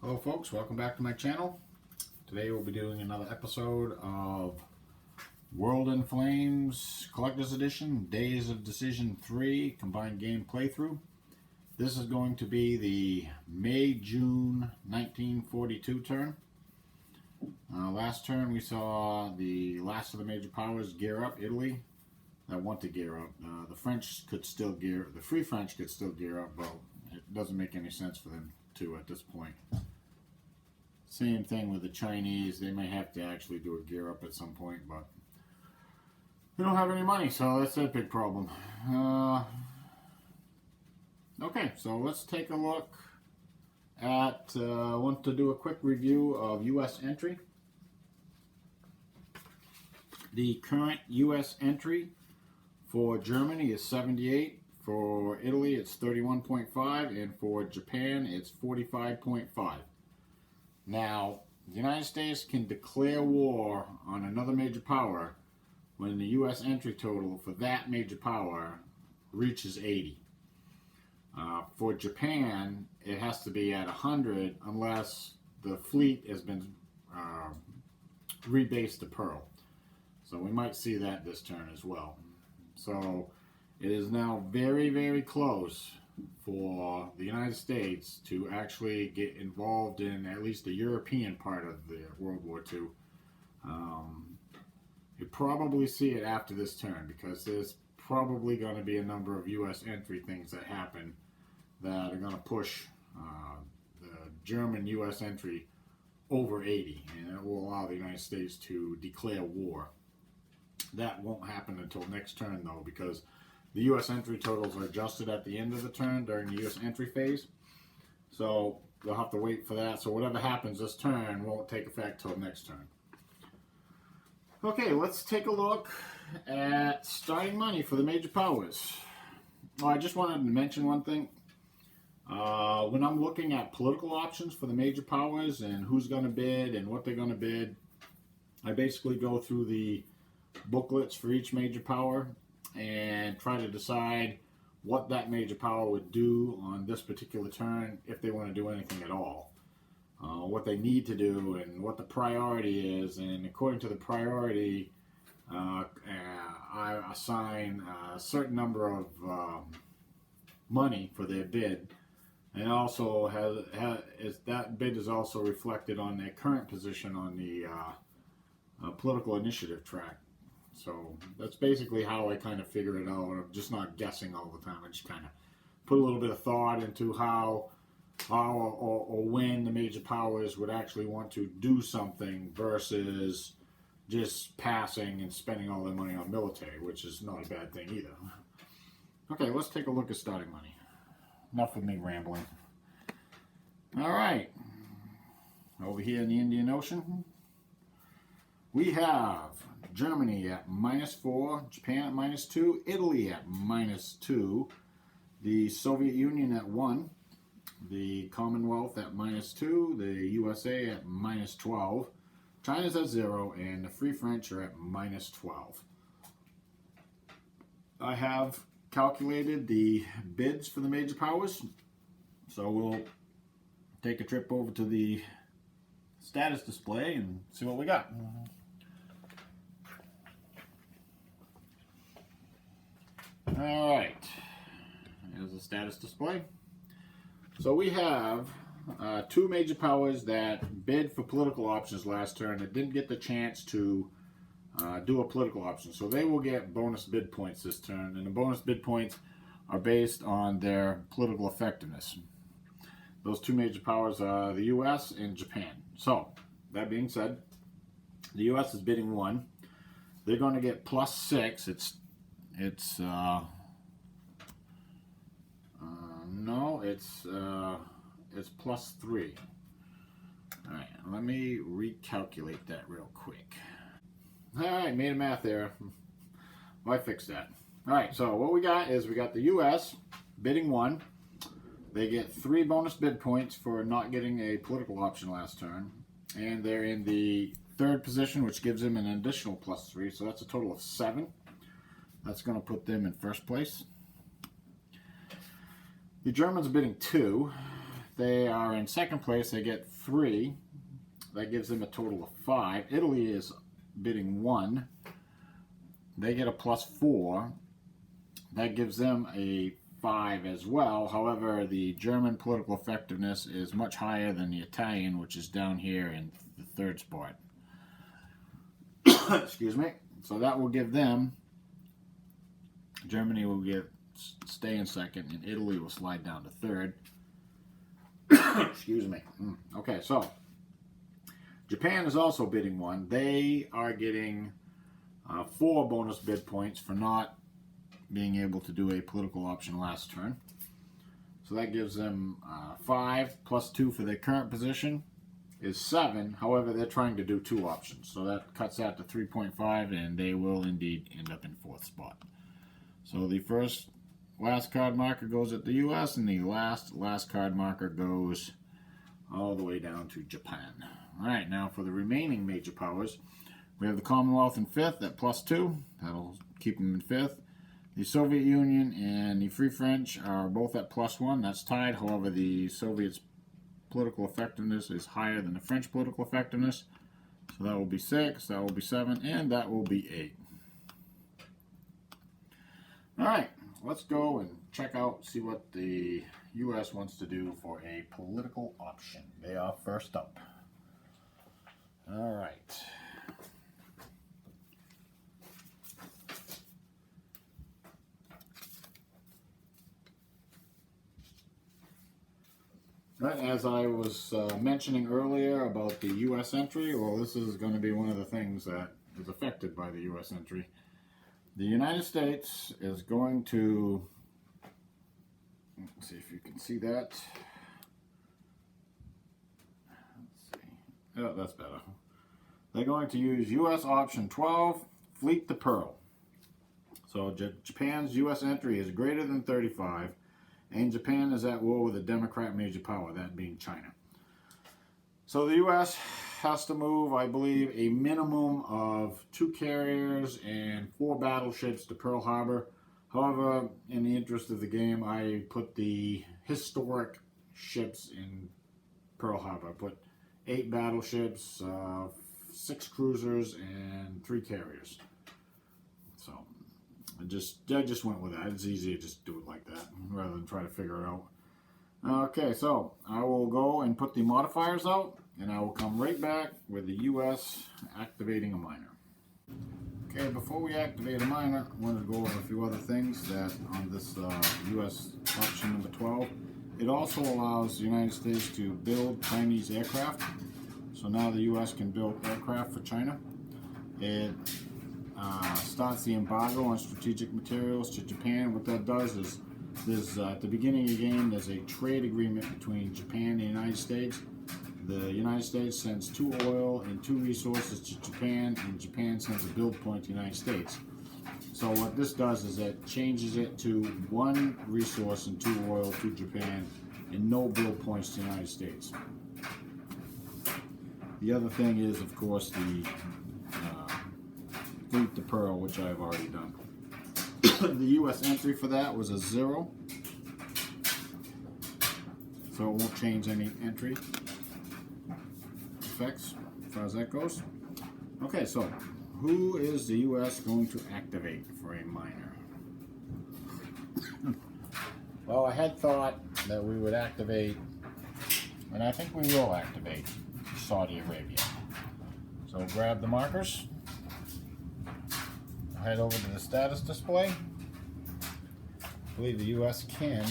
Hello folks, welcome back to my channel. Today we'll be doing another episode of World in Flames Collector's Edition, Days of Decision 3 Combined Game Playthrough. This is going to be the May-June 1942 turn. Last turn we saw the last of the major powers gear up, Italy. That want to gear up. The French could still gear, the Free French could still gear up, but it doesn't make any sense for them to at this point. Same thing with the Chinese. They may have to actually do a gear up at some point, but they don't have any money, so that's a big problem. Okay, so let's take a look at, I want to do a quick review of U.S. entry. The current U.S. entry for Germany is 78, for Italy it's 31.5, and for Japan it's 45.5. Now, the United States can declare war on another major power when the U.S. entry total for that major power reaches 80. For Japan, it has to be at 100 unless the fleet has been rebased to Pearl. So we might see that this turn as well. So it is now very, very close for the United States to actually get involved in at least the European part of the World War II. You'll probably see it after this turn because there's probably going to be a number of U.S. entry things that happen that are going to push the German U.S. entry over 80, and it will allow the United States to declare war. That won't happen until next turn though, because the U.S. entry totals are adjusted at the end of the turn during the U.S. entry phase. So they'll have to wait for that. So whatever happens this turn won't take effect till next turn. Okay, let's take a look at starting money for the major powers. Oh, I just wanted to mention one thing. When I'm looking at political options for the major powers and who's going to bid and what they're going to bid, I basically go through the booklets for each major power and try to decide what that major power would do on this particular turn if they want to do anything at all. What they need to do and what the priority is, and according to the priority I assign a certain number of money for their bid, and also that bid is also reflected on their current position on the political initiative track. So that's basically how I kind of figure it out. I'm just not guessing all the time. I just kind of put a little bit of thought into how or when the major powers would actually want to do something versus just passing and spending all their money on military, which is not a bad thing either. Okay, let's take a look at starting money. Enough of me rambling. All right. Over here in the Indian Ocean, we have Germany at -4, Japan at -2, Italy at -2, the Soviet Union at 1, the Commonwealth at -2, the USA at -12, China's at 0, and the Free French are at -12. I have calculated the bids for the major powers, so we'll take a trip over to the status display and see what we got. Alright, here's the status display. So we have two major powers that bid for political options last turn that didn't get the chance to do a political option. So they will get bonus bid points this turn, and the bonus bid points are based on their political effectiveness. Those two major powers are the U.S. and Japan. So, that being said, the U.S. is bidding 1. They're going to get +6. It's +3. Alright, let me recalculate that real quick. Alright, made a math error. Well, I fixed that. Alright, so what we got is we got the U.S. bidding 1. They get 3 bonus bid points for not getting a political option last turn. And they're in the 3rd position, which gives them an additional +3. So that's a total of 7. That's going to put them in 1st place. The Germans are bidding 2. they are in second place, they get 3. That gives them a total of 5. Italy is bidding 1. They get a +4. That gives them a 5 as well. However, the German political effectiveness is much higher than the Italian, which is down here in the 3rd spot. Excuse me. So that will give them, Germany will stay in 2nd, and Italy will slide down to 3rd. Excuse me. Okay, so Japan is also bidding 1. They are getting 4 bonus bid points for not being able to do a political option last turn. So that gives them 5 plus 2 for their current position is 7. However, they're trying to do 2 options. So that cuts that to 3.5, and they will indeed end up in 4th spot. So the last card marker goes at the U.S., and the last card marker goes all the way down to Japan. All right, now for the remaining major powers, we have the Commonwealth in 5th at +2. That'll keep them in 5th. The Soviet Union and the Free French are both at +1. That's tied. However, the Soviets' political effectiveness is higher than the French political effectiveness. So that will be 6, that will be 7, and that will be 8. All right, let's go and check out, see what the U.S. wants to do for a political option. They are first up. All right. Right, as I was mentioning earlier about the U.S. entry, well, this is going to be one of the things that is affected by the U.S. entry. The United States is going to, let's see if you can see that. Let's see. Oh, that's better. They're going to use U.S. option 12, Fleet the Pearl. So Japan's U.S. entry is greater than 35. And Japan is at war with a Democrat major power, that being China. So the U.S. has to move, I believe, a minimum of 2 carriers and 4 battleships to Pearl Harbor. However, in the interest of the game, I put the historic ships in Pearl Harbor. I put 8 battleships, 6 cruisers, and 3 carriers. So I just went with that. It's easier to just do it like that rather than try to figure it out. Okay, so I will go and put the modifiers out, and I will come right back with the U.S. activating a minor. Okay, before we activate a minor, I wanted to go over a few other things that on this U.S. option number 12. It also allows the United States to build Chinese aircraft. So now the U.S. can build aircraft for China. It starts the embargo on strategic materials to Japan. What that does is at the beginning of the game, there's a trade agreement between Japan and the United States. The United States sends 2 oil and 2 resources to Japan, and Japan sends a build point to the United States. So what this does is it changes it to 1 resource and 2 oil to Japan, and no build points to the United States. The other thing is, of course, the Fleet the Pearl, which I've already done. The U.S. entry for that was a 0, so it won't change any entry effects as far as that goes. Okay, so who is the U.S. going to activate for a minor? Well, I had thought that we would activate, and I think we will activate, Saudi Arabia. So grab the markers. Head over to the status display. I believe the U.S. can.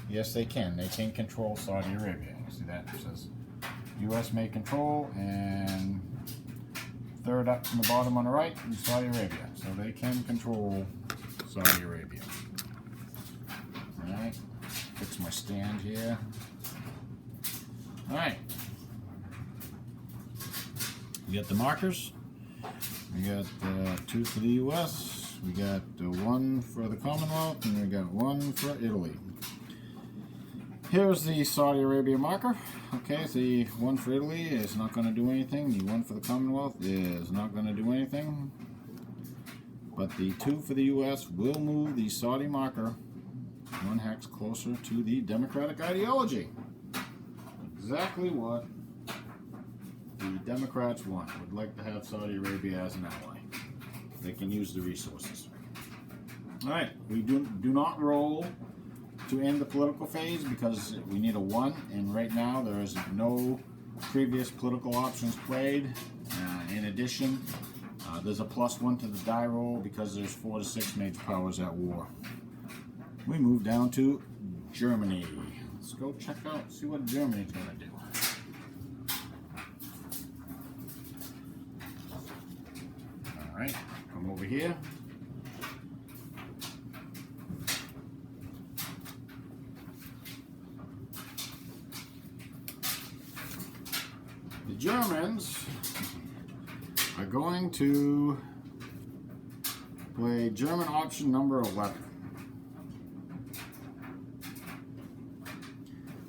Yes, they can. They can control Saudi Arabia. You see that? It says U.S. may control, and 3rd up from the bottom on the right is Saudi Arabia. So they can control Saudi Arabia. Alright. Fix my stand here. Alright. We got the markers. We got 2 for the U.S., we got 1 for the Commonwealth, and we got 1 for Italy. Here's the Saudi Arabia marker. Okay, so the 1 for Italy is not going to do anything. The 1 for the Commonwealth is not going to do anything. But the 2 for the U.S. will move the Saudi marker one hex closer to the democratic ideology. Exactly what the Democrats want. Would like to have Saudi Arabia as an ally. They can use the resources. Alright, we do not roll to end the political phase because we need a 1, and right now there is no previous political options played. In addition, there's a +1 to the die roll because there's 4 to 6 major powers at war. We move down to Germany. Let's go check out, see what Germany's going to do. Alright, come over here. The Germans are going to play German option number 11.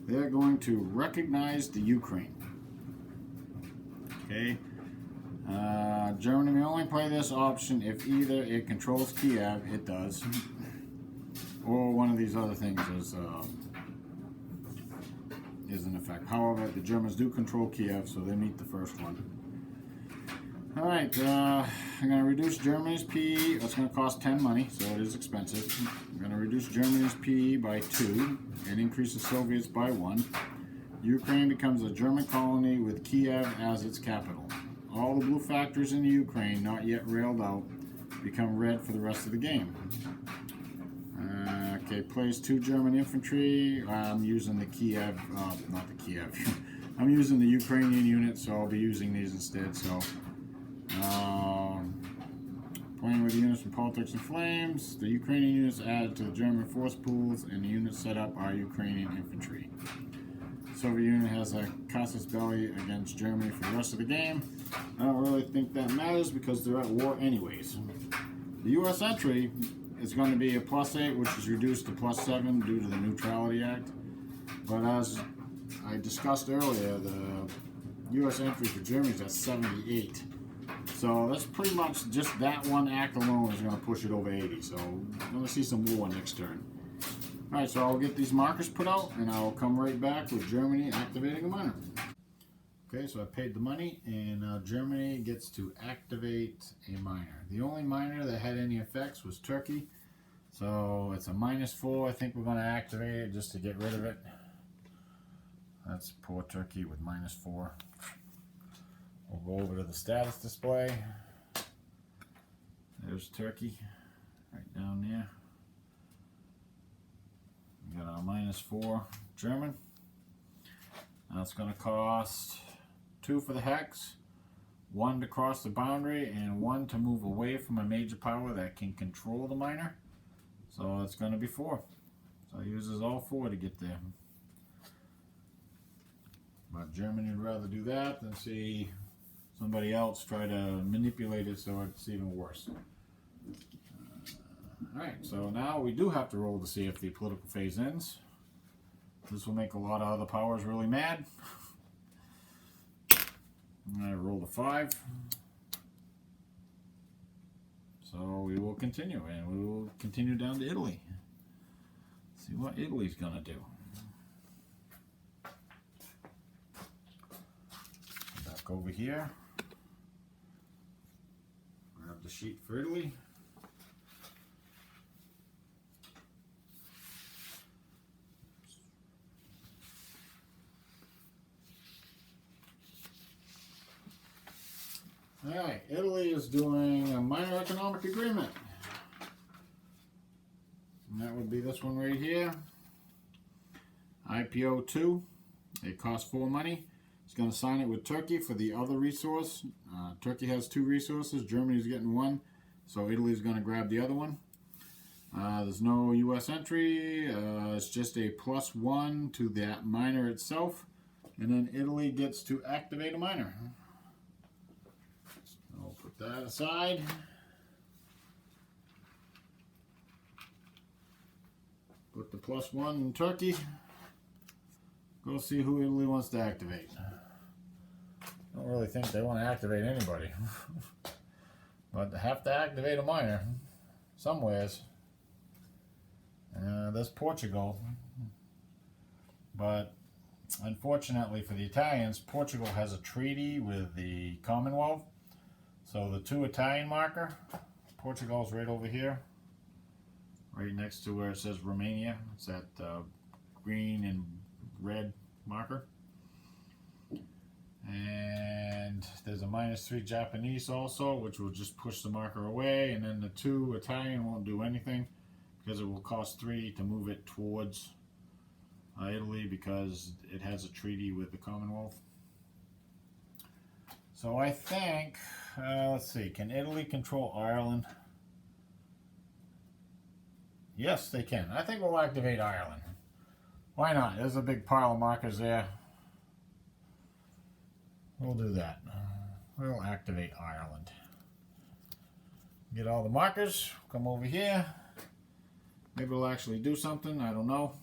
They're going to recognize the Ukraine. Okay. Germany may only play this option if either it controls Kiev, it does, or one of these other things is in effect. However, the Germans do control Kiev, so they meet the first one. Alright, I'm going to reduce Germany's P. That's going to cost 10 money, so it is expensive. I'm going to reduce Germany's P by 2 and increase the Soviets by 1. Ukraine becomes a German colony with Kiev as its capital. All the blue factors in the Ukraine not yet railed out become red for the rest of the game. Okay, plays 2 German infantry. I'm using the Kiev, not the Kiev. I'm using the Ukrainian unit, so I'll be using these instead. So, playing with the units from Politics and Flames. The Ukrainian units added to the German force pools, and the units set up are Ukrainian infantry. The Soviet Union has a casus belli against Germany for the rest of the game. I don't really think that matters because they're at war anyways. The U.S. entry is going to be a +8, which is reduced to +7 due to the Neutrality Act. But as I discussed earlier, the U.S. entry for Germany is at 78. So that's pretty much just that one act alone is going to push it over 80. So I'm going to see some war next turn. Alright, so I'll get these markers put out and I'll come right back with Germany activating a miner. Okay, so I paid the money and now Germany gets to activate a miner. The only miner that had any effects was Turkey. So it's a -4. I think we're going to activate it just to get rid of it. That's poor Turkey with -4. We'll go over to the status display. There's Turkey right down there. We got our -4 German. That's going to cost 2 for the hex, 1 to cross the boundary, and 1 to move away from a major power that can control the miner. So it's going to be 4. So it uses all 4 to get there. But Germany would rather do that than see somebody else try to manipulate it so it's even worse. Alright, so now we do have to roll to see if the political phase ends. This will make a lot of other powers really mad. I rolled a 5. So we will continue, and we will continue down to Italy. See what Italy's going to do. Back over here. Grab the sheet for Italy. Alright, Italy is doing a minor economic agreement. And that would be this one right here. IPO 2. It costs 4 money. It's going to sign it with Turkey for the other resource. Turkey has 2 resources. Germany's getting 1. So Italy's going to grab the other one. There's no U.S. entry. It's just a +1 to that miner itself. And then Italy gets to activate a miner. I'll put that aside. Put the +1 in Turkey. Go see who Italy wants to activate. I don't really think they want to activate anybody. But they have to activate a miner somewheres. There's Portugal, but unfortunately for the Italians, Portugal has a treaty with the Commonwealth. So the 2 Italian marker, Portugal's right over here, right next to where it says Romania. It's that green and red marker. And there's a -3 Japanese also, which will just push the marker away. And then the 2 Italian won't do anything because it will cost 3 to move it towards Italy because it has a treaty with the Commonwealth. So I think, let's see, can Italy control Ireland? Yes, they can. I think we'll activate Ireland. Why not? There's a big pile of markers there. We'll do that. We'll activate Ireland. Get all the markers, come over here. Maybe we'll actually do something, I don't know.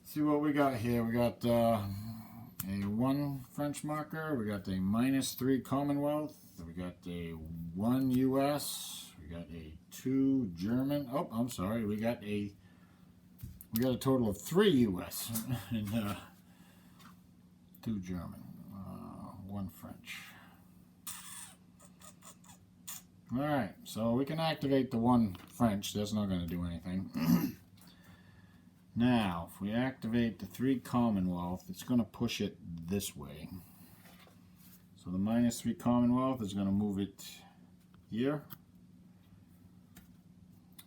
See what we got here. We got a 1 French marker, we got a -3 Commonwealth, we got a 1 US, we got a 2 German. Oh, I'm sorry, we got a total of 3 US and 2 German, 1 French. Alright, so we can activate the 1 French. That's not going to do anything. Now, if we activate the 3 Commonwealth, it's going to push it this way. So the -3 Commonwealth is going to move it here.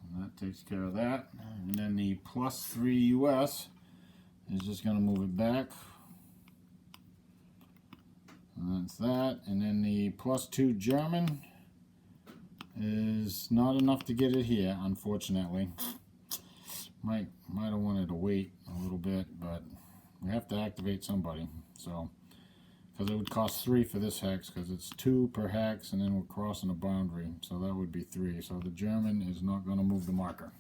And that takes care of that. And then the +3 US is just going to move it back. And that's that. And then the +2 German is not enough to get it here, unfortunately. Might have wanted to wait a little bit, but we have to activate somebody. So, because it would cost 3 for this hex, because it's 2 per hex, and then we're crossing a boundary, so that would be 3. So the German is not going to move the marker.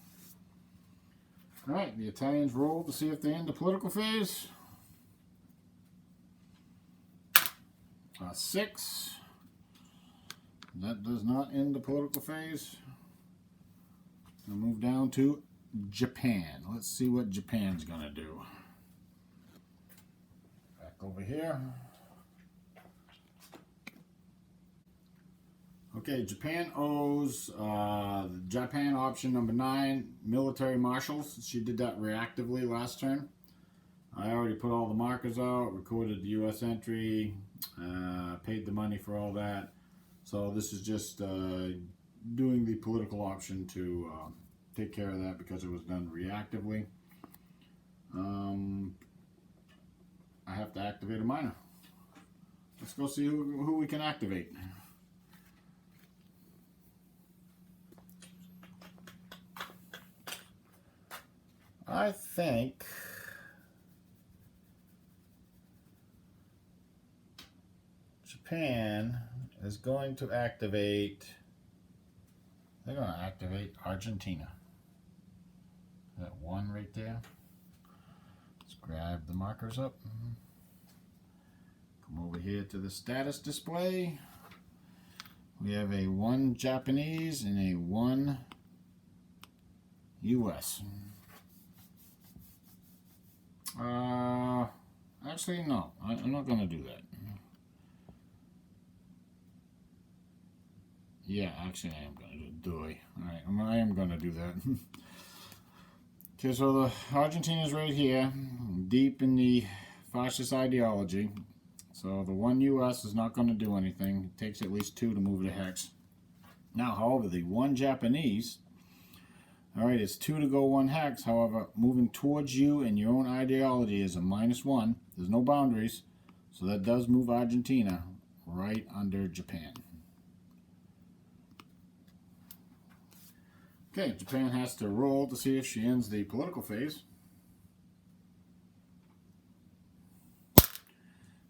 All right, the Italians roll to see if they end the political phase. 6. That does not end the political phase. We'll move down to Japan. Let's see what Japan's going to do. Back over here. Okay, Japan owes Japan option number 9, military marshals. She did that reactively last turn. I already put all the markers out, recorded the US entry, paid the money for all that. So this is just doing the political option to take care of that because it was done reactively. I have to activate a miner. Let's go see who we can activate. I think Japan is going to activate, they're going to activate Argentina. That 1 right there. Let's grab the markers up. Come over here to the status display. We have a 1 Japanese and a 1 US. Actually, no. I'm not going to do that. Yeah, actually, I am going to do DoDIII. Alright, I am going to do that. Okay, so the Argentina's right here, deep in the fascist ideology. So the 1 US is not going to do anything. It takes at least 2 to move the hex. Now, however, the 1 Japanese, alright, it's 2 to go 1 hex. However, moving towards you and your own ideology is a -1. There's no boundaries. So that does move Argentina right under Japan. Okay, Japan has to roll to see if she ends the political phase.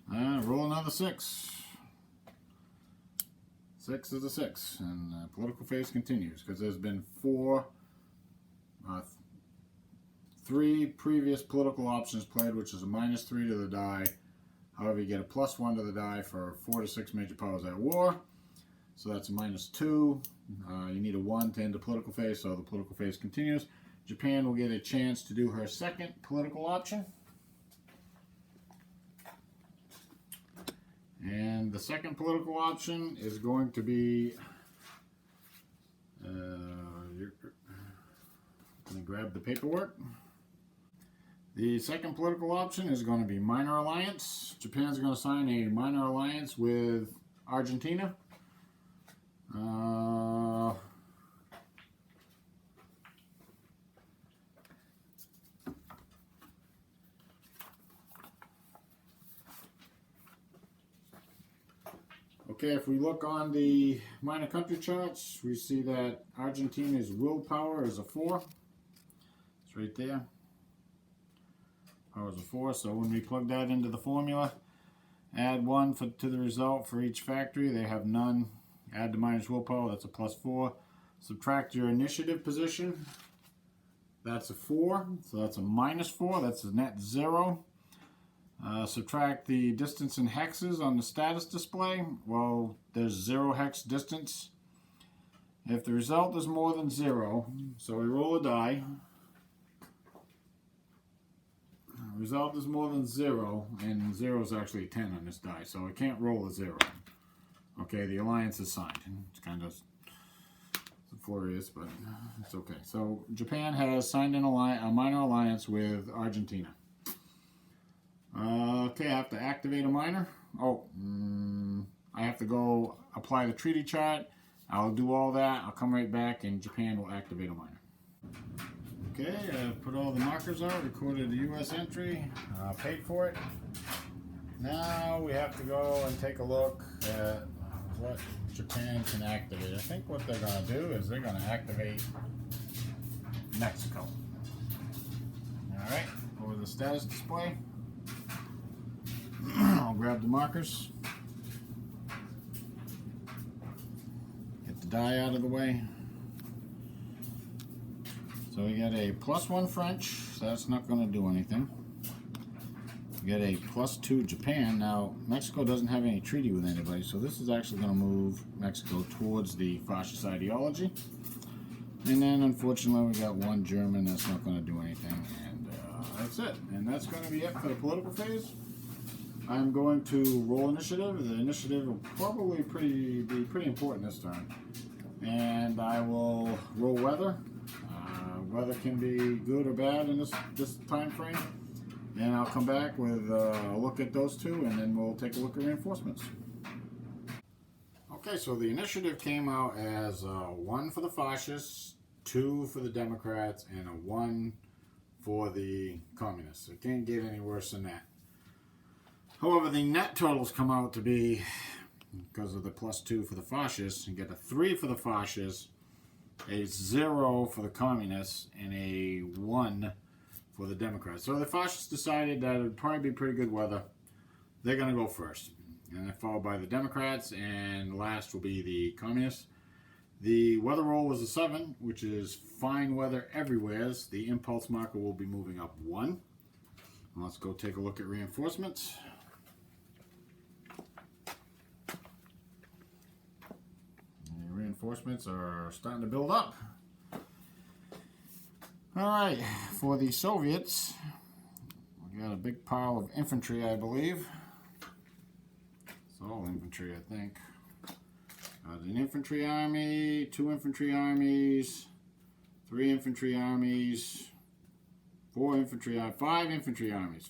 Roll another 6. 6 is a 6, and the political phase continues because there's been 3 previous political options played, which is a -3 to the die. However, you get a +1 to the die for 4 to 6 major powers at war. So that's a -2. You need a 1 to end the political phase, so the political phase continues. Japan will get a chance to do her second political option. And the second political option is going to be, you're going to grab the paperwork. The second political option is going to be minor alliance. Japan's going to sign a minor alliance with Argentina. Okay, if we look on the minor country charts, we see that Argentina's willpower is a 4. It's right there. Power is a 4, so when we plug that into the formula, add 1 to the result for each factory. They have none. Add the minus willpower, that's a +4. Subtract your initiative position. That's a 4, so that's a -4. That's a net 0. Subtract the distance in hexes on the status display. Well, there's 0 hex distance. If the result is more than 0, so we roll a die. Result is more than 0, and 0 is actually 10 on this die, so I can't roll a 0. Okay, the alliance is signed. It's kind of furious, but it's okay. So Japan has signed a minor alliance with Argentina. Okay, I have to activate a minor. I have to go apply the treaty chart. I'll do all that. I'll come right back, and Japan will activate a minor. Okay, I've put all the markers out, recorded the U.S. entry, paid for it. Now we have to go and take a look at what Japan can activate. I think what they're going to do is they're going to activate Mexico. Alright, over the status display. I'll grab the markers. Get the die out of the way. So we got a +1 French, so that's not going to do anything. We got a +2 Japan. Now, Mexico doesn't have any treaty with anybody, so this is actually going to move Mexico towards the fascist ideology. And then, unfortunately, we got 1 German that's not going to do anything, and that's it. And that's going to be it for the political phase. I'm going to roll initiative. The initiative will probably be pretty important this time. And I will roll weather. Weather can be good or bad in this time frame. And I'll come back with a look at those two, and then we'll take a look at reinforcements. Okay, so the initiative came out as 1 for the fascists, 2 for the Democrats, and a 1 for the communists. It can't get any worse than that. However, the net totals come out to be, because of the +2 for the fascists, you get a 3 for the fascists, a 0 for the communists, and a 1 for the Democrats. So the fascists decided that it would probably be pretty good weather. They're going to go first, and then followed by the Democrats, and last will be the communists. The weather roll was a 7, which is fine weather everywhere. The impulse marker will be moving up 1. Let's go take a look at reinforcements. Reinforcements are starting to build up. Alright, for the Soviets, we got a big pile of infantry, I believe. It's all infantry, I think. An infantry army, 2 infantry armies, 3 infantry armies, 4 infantry, 5 infantry armies.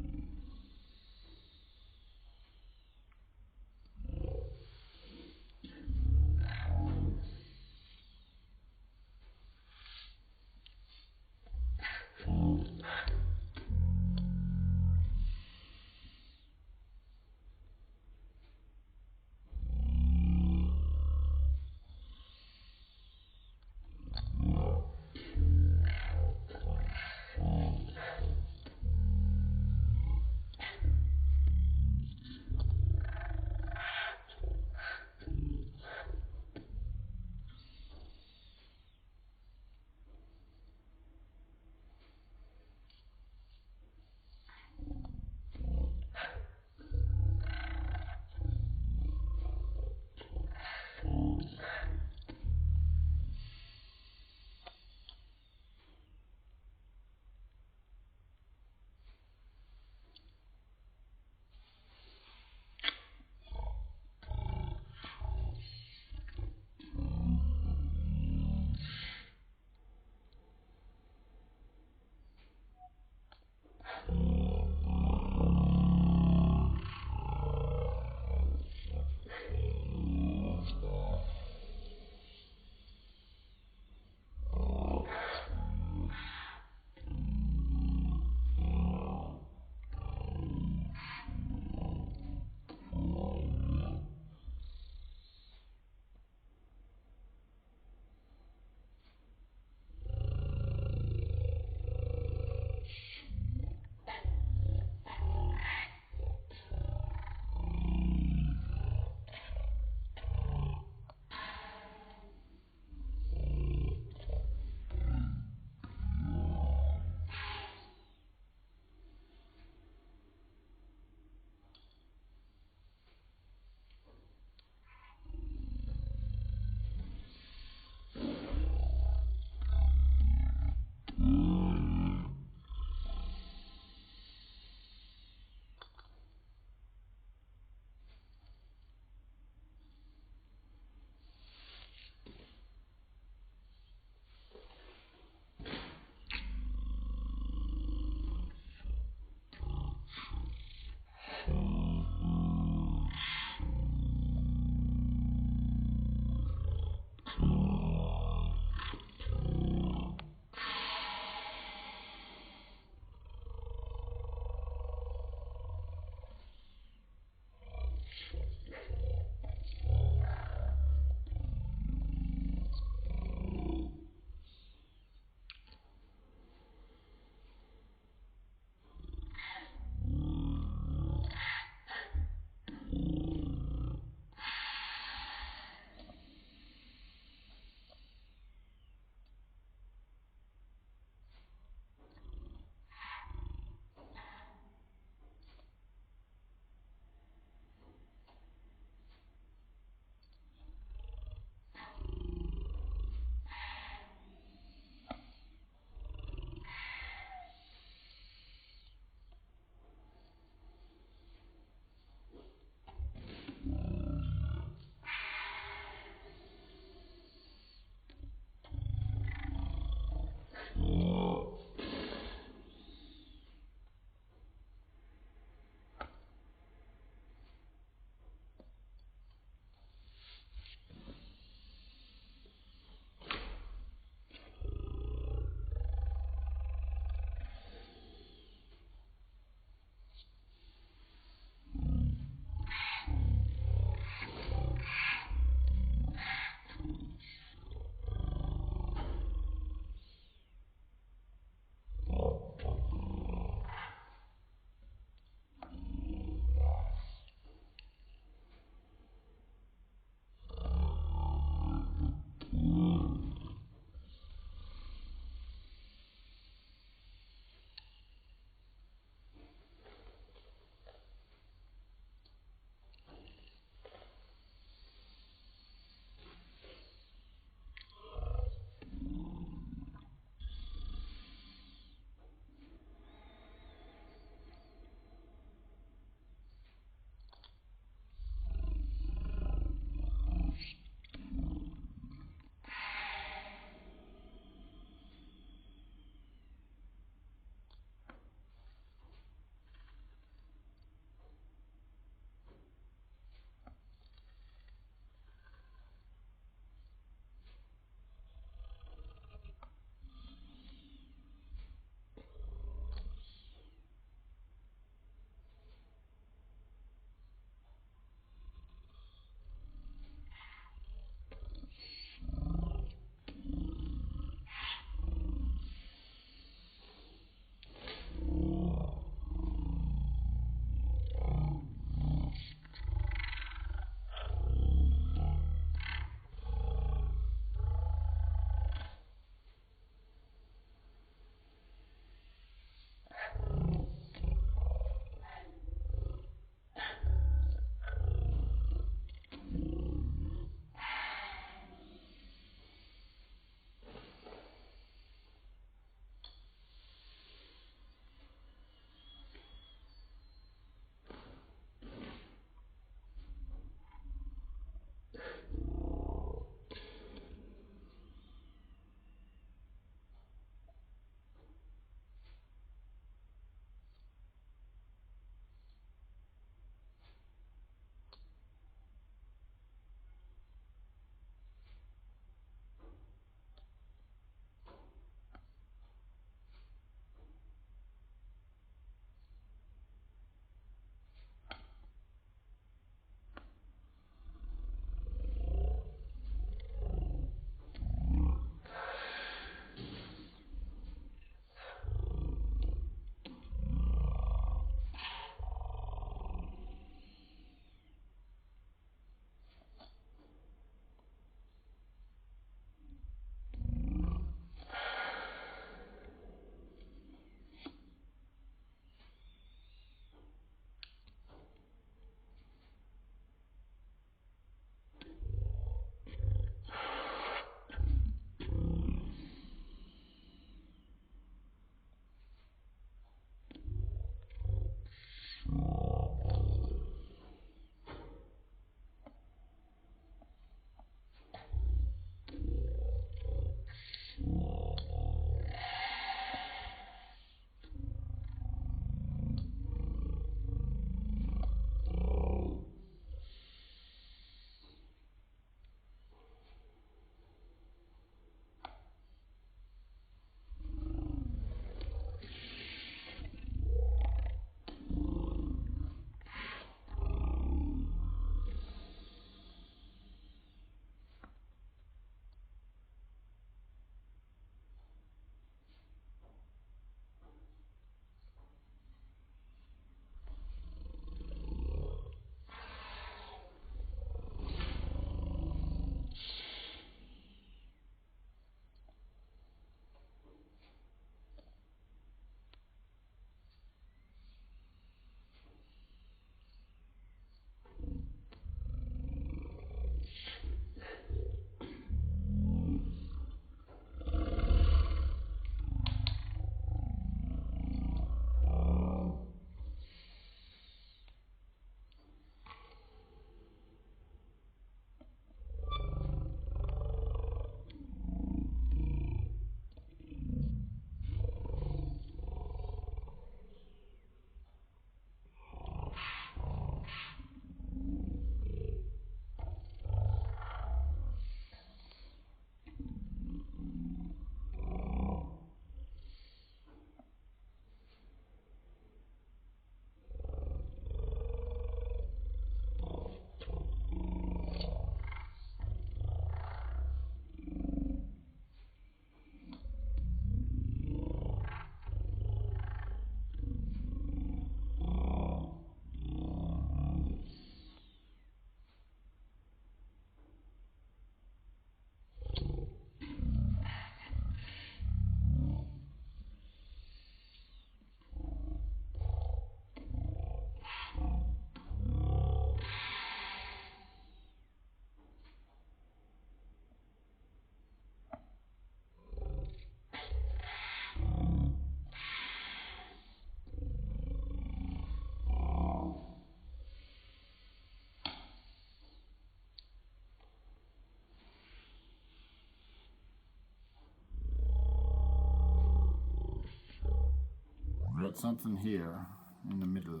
got something here in the middle.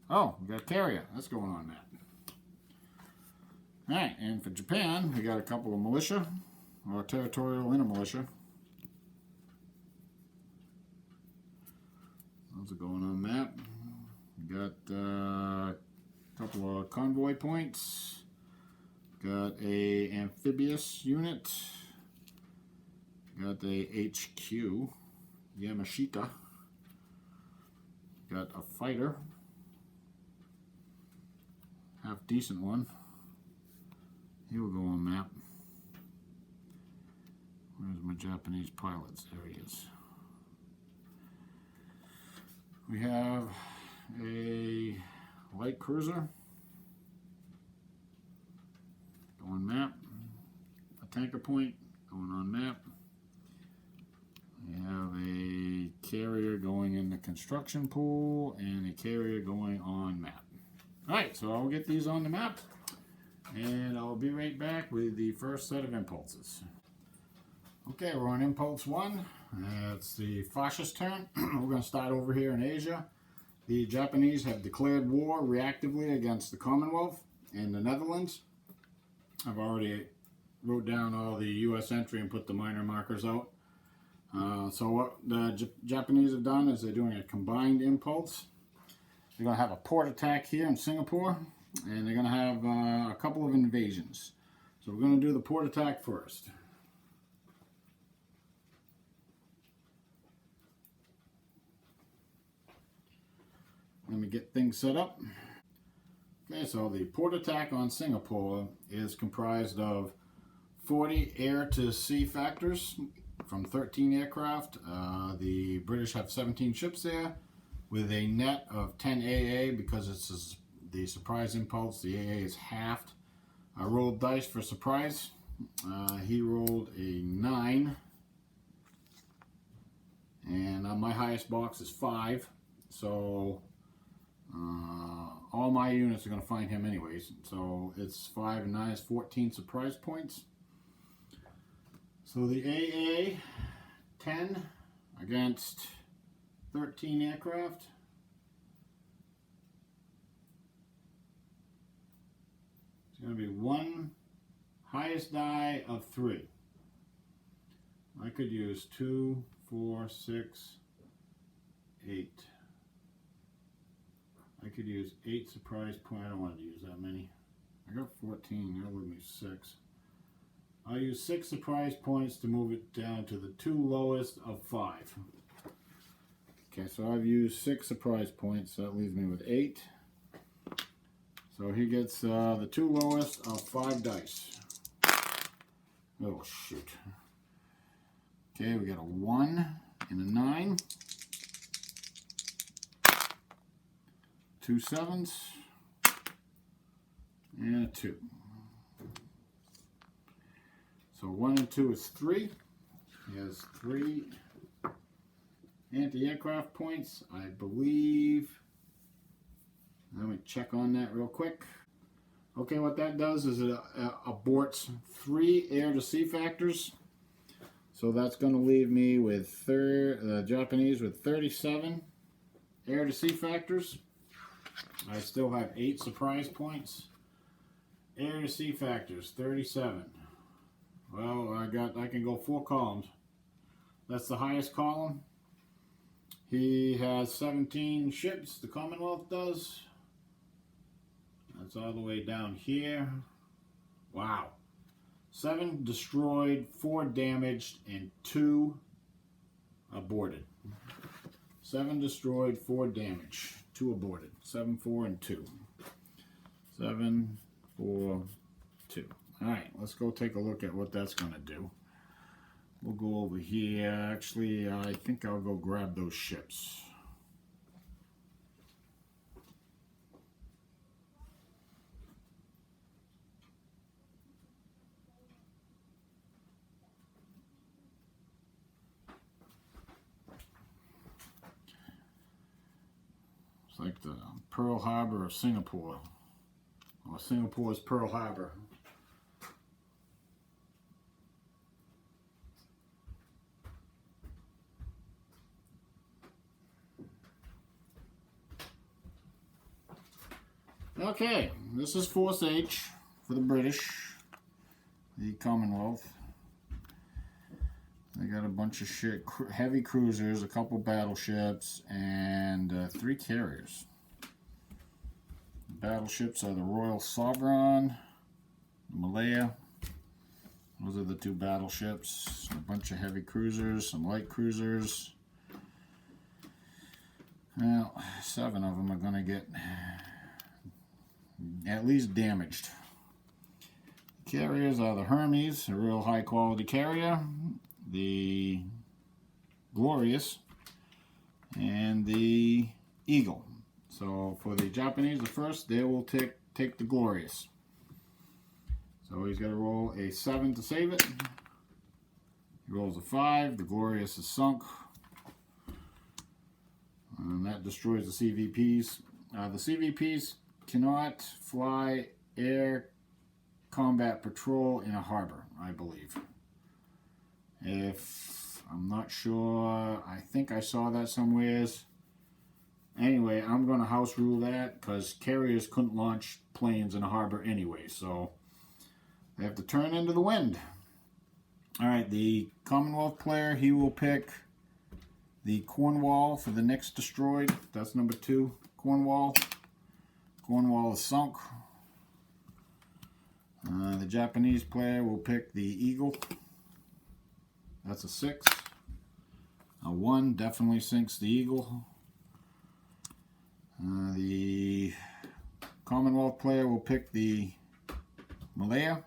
Oh, we got carrier. That's going on that. Alright, and for Japan, we got a couple of militia, or territorial inner militia. Those are going on map. We got a couple of convoy points. Got a amphibious unit. Got a HQ, Yamashita. Got a fighter. Half decent one. He will go on map. Where's my Japanese pilots? There he is. We have a light cruiser. Going map. A tanker point. Going on map. We have a carrier going in the construction pool and a carrier going on map. Alright, so I'll get these on the map. And I'll be right back with the first set of impulses. Okay, we're on impulse 1. It's the fascist turn. We're going to start over here in Asia. The Japanese have declared war reactively against the Commonwealth and the Netherlands. I've already wrote down all the U.S. entry and put the minor markers out. So what the Japanese have done is they're doing a combined impulse. They're going to have a port attack here in Singapore. And they're going to have a couple of invasions. So we're going to do the port attack first. Let me get things set up. Okay, so the port attack on Singapore is comprised of 40 air-to-sea factors from 13 aircraft. The British have 17 ships there with a net of 10 AA because it's the surprise impulse. The AA is halved. I rolled dice for surprise. He rolled a 9. And my highest box is 5. So all my units are going to find him anyways. So it's 5 and 9 is 14 surprise points. So the AA 10 against 13 aircraft. It's going to be one highest die of 3. I could use 2, 4, 6, 8. I could use 8 surprise points. I don't want to use that many. I got 14. That'll leave me 6. I'll use 6 surprise points to move it down to the 2 lowest of 5. Okay, so I've used 6 surprise points. So that leaves me with 8. So he gets the 2 lowest of 5 dice. Oh, shoot. Okay, we got a 1 and a 9. 2 7s. And a 2. So 1 and 2 is 3. He has 3 anti-aircraft points, I believe. Let me check on that real quick. Okay, what that does is it aborts 3 air-to-sea factors. So that's going to leave me with the Japanese with 37 air-to-sea factors. I still have 8 surprise points. Air-to-sea factors, 37. Well, I can go 4 columns. That's the highest column. He has 17 ships, the Commonwealth does. That's all the way down here. Wow. 7 destroyed, 4 damaged, and 2 aborted. 7 destroyed, 4 damaged, 2 aborted. 7, 4, and 2. 7, 4, 2. Alright, let's go take a look at what that's going to do. We'll go over here. Actually, I think I'll go grab those ships. It's like the Pearl Harbor of Singapore. Or Singapore's Pearl Harbor. Okay, this is Force H for the British, the Commonwealth. They got a bunch of heavy cruisers, a couple battleships, and 3 carriers. The battleships are the Royal Sovereign, the Malaya. Those are the 2 battleships. A bunch of heavy cruisers, some light cruisers. Well, 7 of them are going to get at least damaged. Carriers are the Hermes, a real high quality carrier, the Glorious, and the Eagle. So for the Japanese, the first, they will take the Glorious. So he's got to roll a 7 to save it. He rolls a 5, the Glorious is sunk. And that destroys the CVPs. The CVPs cannot fly air combat patrol in a harbor, I believe. If I'm not sure, I think I saw that somewheres. Anyway, I'm going to house rule that because carriers couldn't launch planes in a harbor anyway, so they have to turn into the wind. Alright, the Commonwealth player, he will pick the Cornwall for the next destroyed. That's number 2, Cornwall. Cornwall is sunk. The Japanese player will pick the Eagle. That's a 6. A 1 definitely sinks the Eagle. The Commonwealth player will pick the Malaya.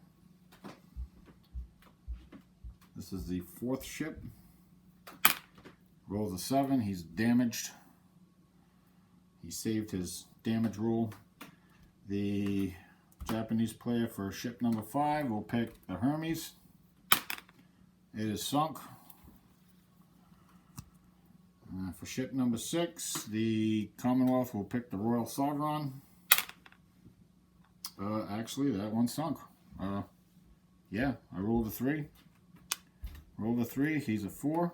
This is the 4th ship. Rolls a 7. He's damaged. He saved his damage roll. The Japanese player for ship number 5 will pick the Hermes. It is sunk. For ship number 6, the Commonwealth will pick the Royal Sovereign. Actually, that one sunk. Yeah, I rolled a 3. Rolled a 3. He's a 4.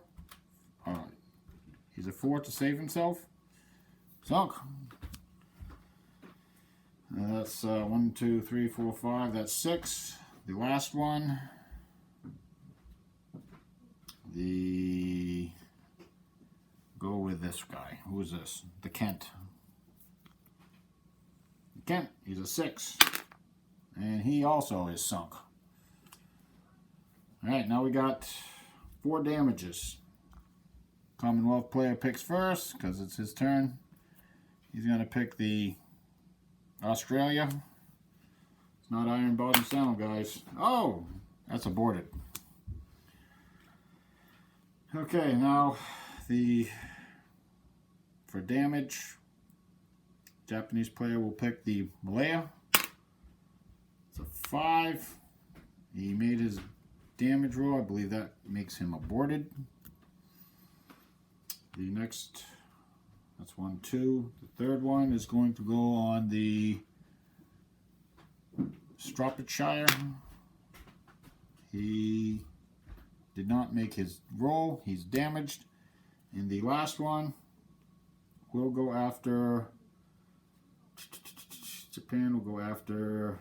He's a 4 to save himself. Sunk. That's 1, 2, 3, 4, 5. That's 6. The last one. Go with this guy. Who is this? The Kent. The Kent. He's a 6. And he also is sunk. Alright, now we got 4 damages. Commonwealth player picks first because it's his turn. He's going to pick the Australia. It's not Iron Bottom Sound, guys. Oh, that's aborted. Okay, now for damage, Japanese player will pick the Malaya. It's a 5. He made his damage roll. I believe that makes him aborted. The next, that's 1, 2. The third one is going to go on the Staffordshire. He did not make his roll. He's damaged. And the last one will go after Japan. Will go after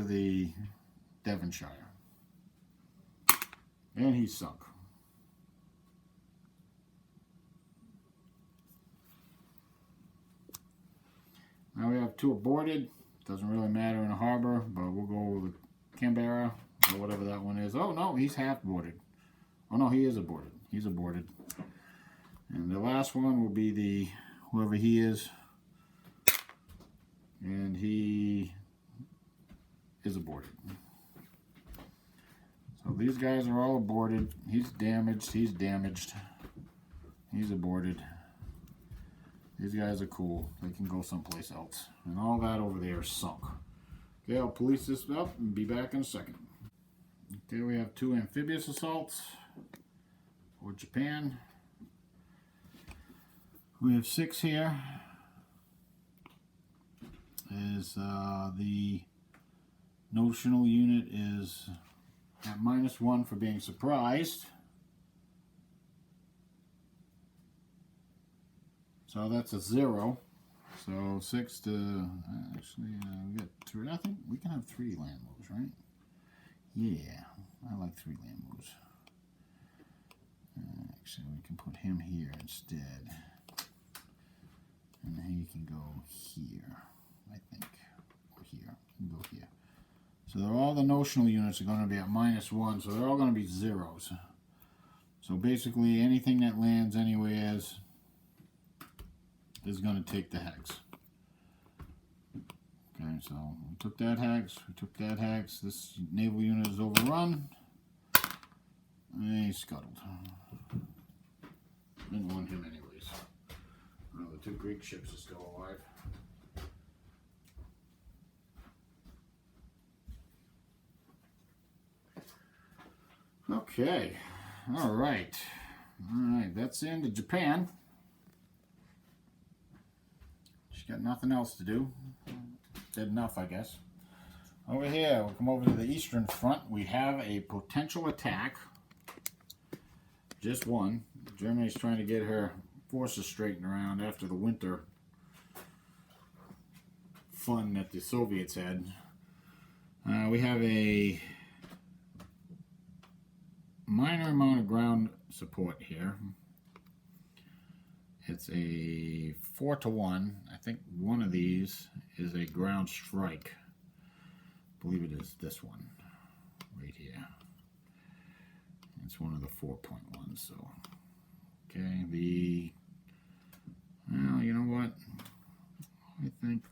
the Devonshire. And he's sunk. Now we have 2 aborted. Doesn't really matter in a harbor, but we'll go with Canberra or whatever that one is. Oh no, he's half boarded. Oh no, he is aborted. He's aborted. And the last one will be the whoever he is. And he is aborted. So these guys are all aborted. He's damaged. He's damaged. He's aborted. These guys are cool. They can go someplace else. And all that over there is sunk. Okay, I'll police this up and be back in a second. Okay, we have 2 amphibious assaults for Japan. We have 6 here. The notional unit is at -1 for being surprised. So that's a 0. So 6 to, actually, we got 3. I think we can have 3 land moves, right? Yeah, I like 3 land moves. Actually, we can put him here instead. And then he can go here, I think. Or here. He can go here. So all the notional units are going to be at -1, so they're all going to be zeros. So basically, anything that lands anywheres is going to take the hex. Okay, so we took that hex, we took that hex. This naval unit is overrun. And he's scuttled. Didn't want him anyways. Oh, the 2 Greek ships are still alive. Okay, all right, that's the end of Japan. She's got nothing else to do. Did enough, I guess. Over here, we'll come over to the Eastern Front. We have a potential attack. Just one. Germany's trying to get her forces straightened around after the winter fun that the Soviets had. We have a minor amount of ground support here. It's a 4 to 1. I think one of these is a ground strike. I believe it is this one right here. It's one of the 4.1s. So, okay, well, you know what? I think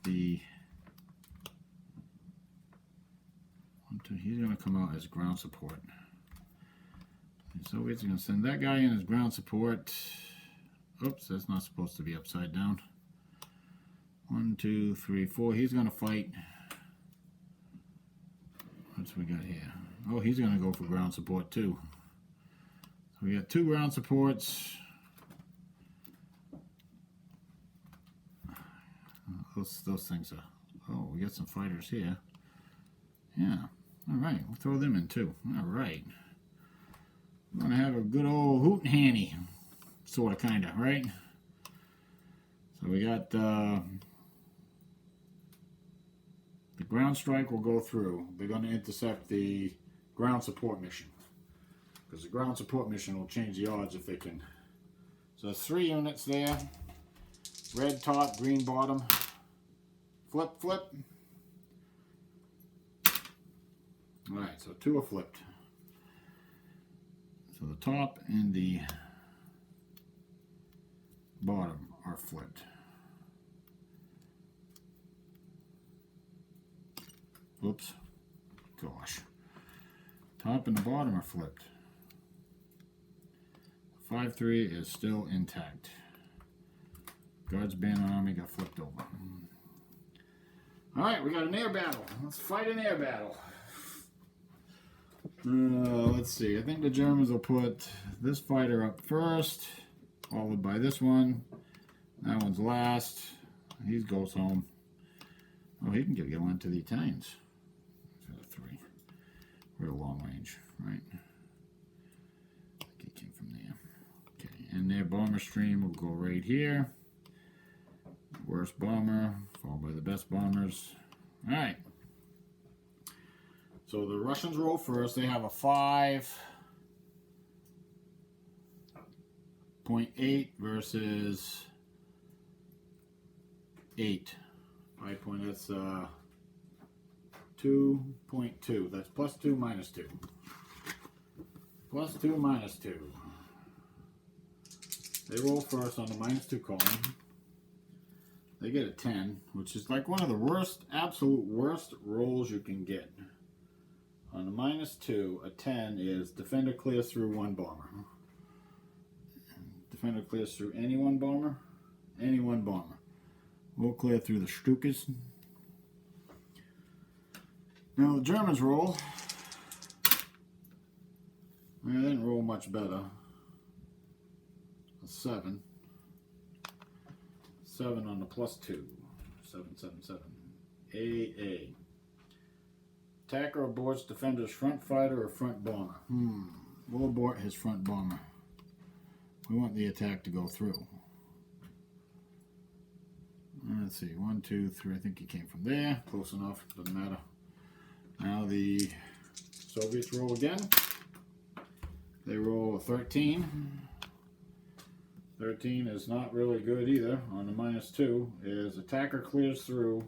he's going to come out as ground support. So we're going to send that guy in as ground support. Oops, that's not supposed to be upside down. 1, 2, 3, 4. He's going to fight. What's we got here? Oh, he's going to go for ground support too. So we got 2 ground supports. Those things are... Oh, we got some fighters here. Yeah. All right, we'll throw them in too. All right. We're going to have a good old hootenanny. Sort of, kind of, right? So we got the ground strike will go through. They're going to intercept the ground support mission. Because the ground support mission will change the odds if they can. So there's 3 units there. Red top, green bottom. Flip, flip. Alright, so 2 are flipped. So the top and the bottom are flipped. Oops. Gosh. Top and the bottom are flipped. 5-3 is still intact. Guards Band Army got flipped over. Alright, we got an air battle. Let's fight an air battle. Let's see. I think the Germans will put this fighter up first, followed by this one. That one's last. He goes home. Oh, he can get one to the Italians. He's got a 3. Real long range, right? I think he came from there. Okay, and their bomber stream will go right here. Worst bomber, followed by the best bombers. All right. So the Russians roll first. They have a 5.8 versus 8. 5 point, that's 2.2. That's +2, -2. +2, -2. They roll first on the -2 column. They get a 10, which is like one of the worst, absolute worst rolls you can get. On the -2, a 10 is defender clears through 1 bomber. Defender clears through any 1 bomber. Any 1 bomber. We'll clear through the Stukas. Now the Germans roll. They didn't roll much better. A 7. 7 on the +2. 7, 7, 7. AA. Attacker aborts defender's front fighter or front bomber. We'll abort his front bomber. We want the attack to go through. Let's see, 1, 2, 3. I think he came from there. Close enough. Doesn't matter. Now the Soviets roll again. They roll a 13. 13 is not really good either. On the -2 is attacker clears through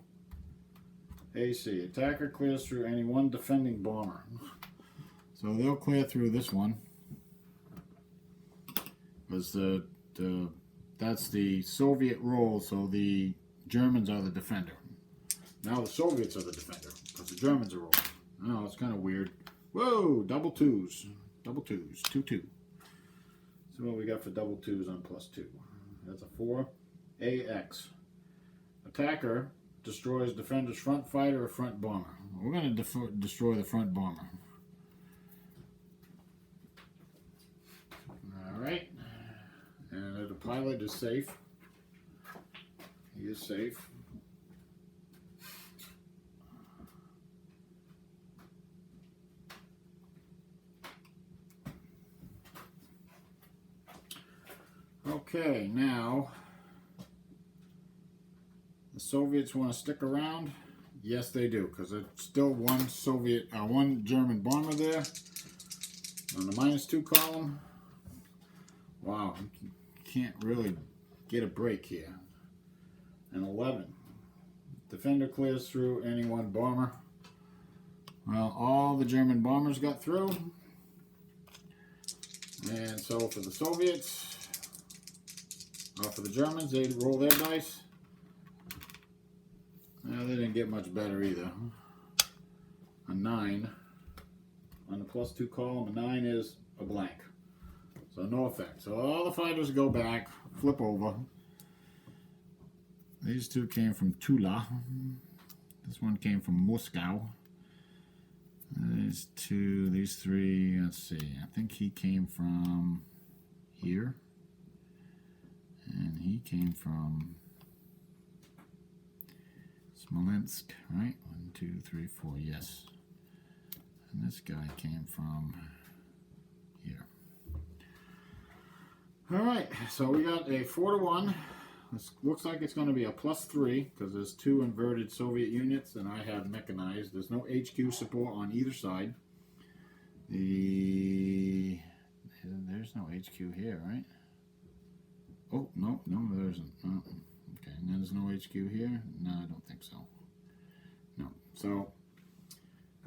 AC. Attacker clears through any one defending bomber. So they'll clear through this one. Because that's the Soviet role, so the Germans are the defender. Now the Soviets are the defender, because the Germans are rolling. Oh, it's kind of weird. Whoa, double twos. Double twos. 2, 2. So what we got for double twos on +2? That's a 4. AX. Attacker destroys defender's front fighter or front bomber. We're going to destroy the front bomber. Alright. And the pilot is safe. He is safe. Okay, now the Soviets want to stick around. Yes, they do, because there's still one German bomber there on the -2 column. Wow, you can't really get a break here. And 11. Defender clears through any one bomber. Well, all the German bombers got through. And so for the Soviets, for the Germans, they roll their dice. Now they didn't get much better either. A 9. On the +2 column, a 9 is a blank. So no effect. So all the fighters go back, flip over. These two came from Tula. This one came from Moscow. These 2, these 3, let's see. I think he came from here. And he came from Smolensk, right? 1, 2, 3, 4, yes. And this guy came from here. Alright, so we got a 4-1. This looks like it's going to be a +3 because there's 2 inverted Soviet units and I have mechanized. There's no HQ support on either side. There's no HQ here, right? Oh, no, there isn't. Oh, okay, and there's no HQ here? No, I don't think so. No. So,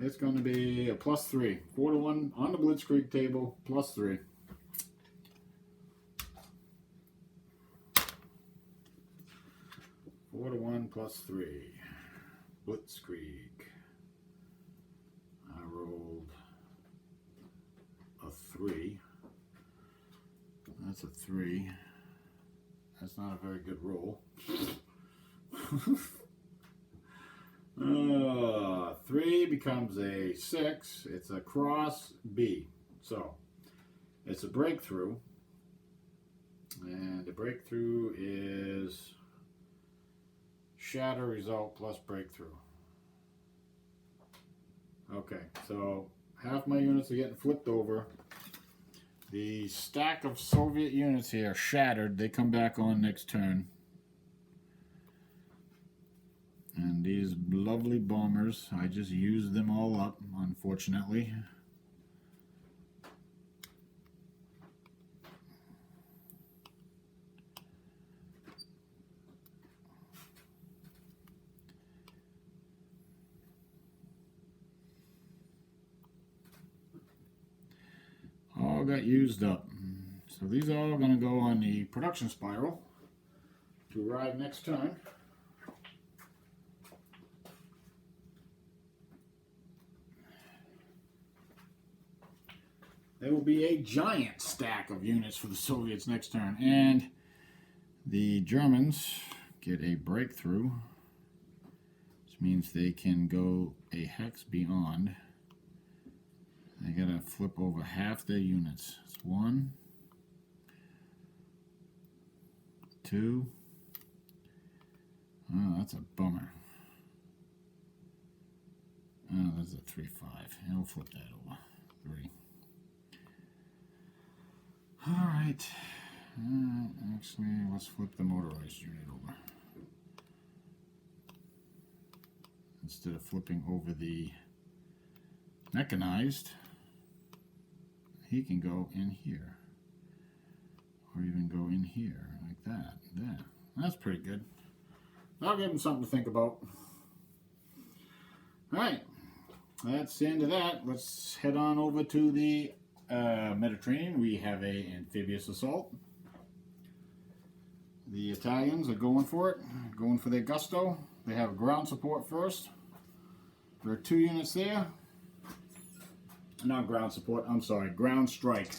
it's going to be a +3. 4-1 on the Blitzkrieg table, +3. +1 +3. Blitzkrieg. I rolled a 3. That's a 3. That's not a very good roll. 3 becomes a 6. It's a cross B. So, it's a breakthrough. And the breakthrough is shatter result plus breakthrough. Okay, so half my units are getting flipped over. The stack of Soviet units here shattered. They come back on next turn. And these lovely bombers, I just used them all up, unfortunately. All got used up. So these are all going to go on the production spiral to arrive next turn. There will be a giant stack of units for the Soviets next turn, and the Germans get a breakthrough, which means they can go a hex beyond. They gotta flip over half their units. It's 1, 2. Oh, that's a bummer. Oh, that's a 3, 5. And we'll flip that over. 3. Alright. Actually, let's flip the motorized unit over. instead of flipping over the mechanized, he can go in here, or even go in here like that. There. That's pretty good. I'll give him something to think about. Alright, that's the end of that. Let's head on over to the Mediterranean. We have a amphibious assault. The Italians are going for it, going for their gusto. They have ground support first. There are 2 units there. Not ground support, I'm sorry, ground strike.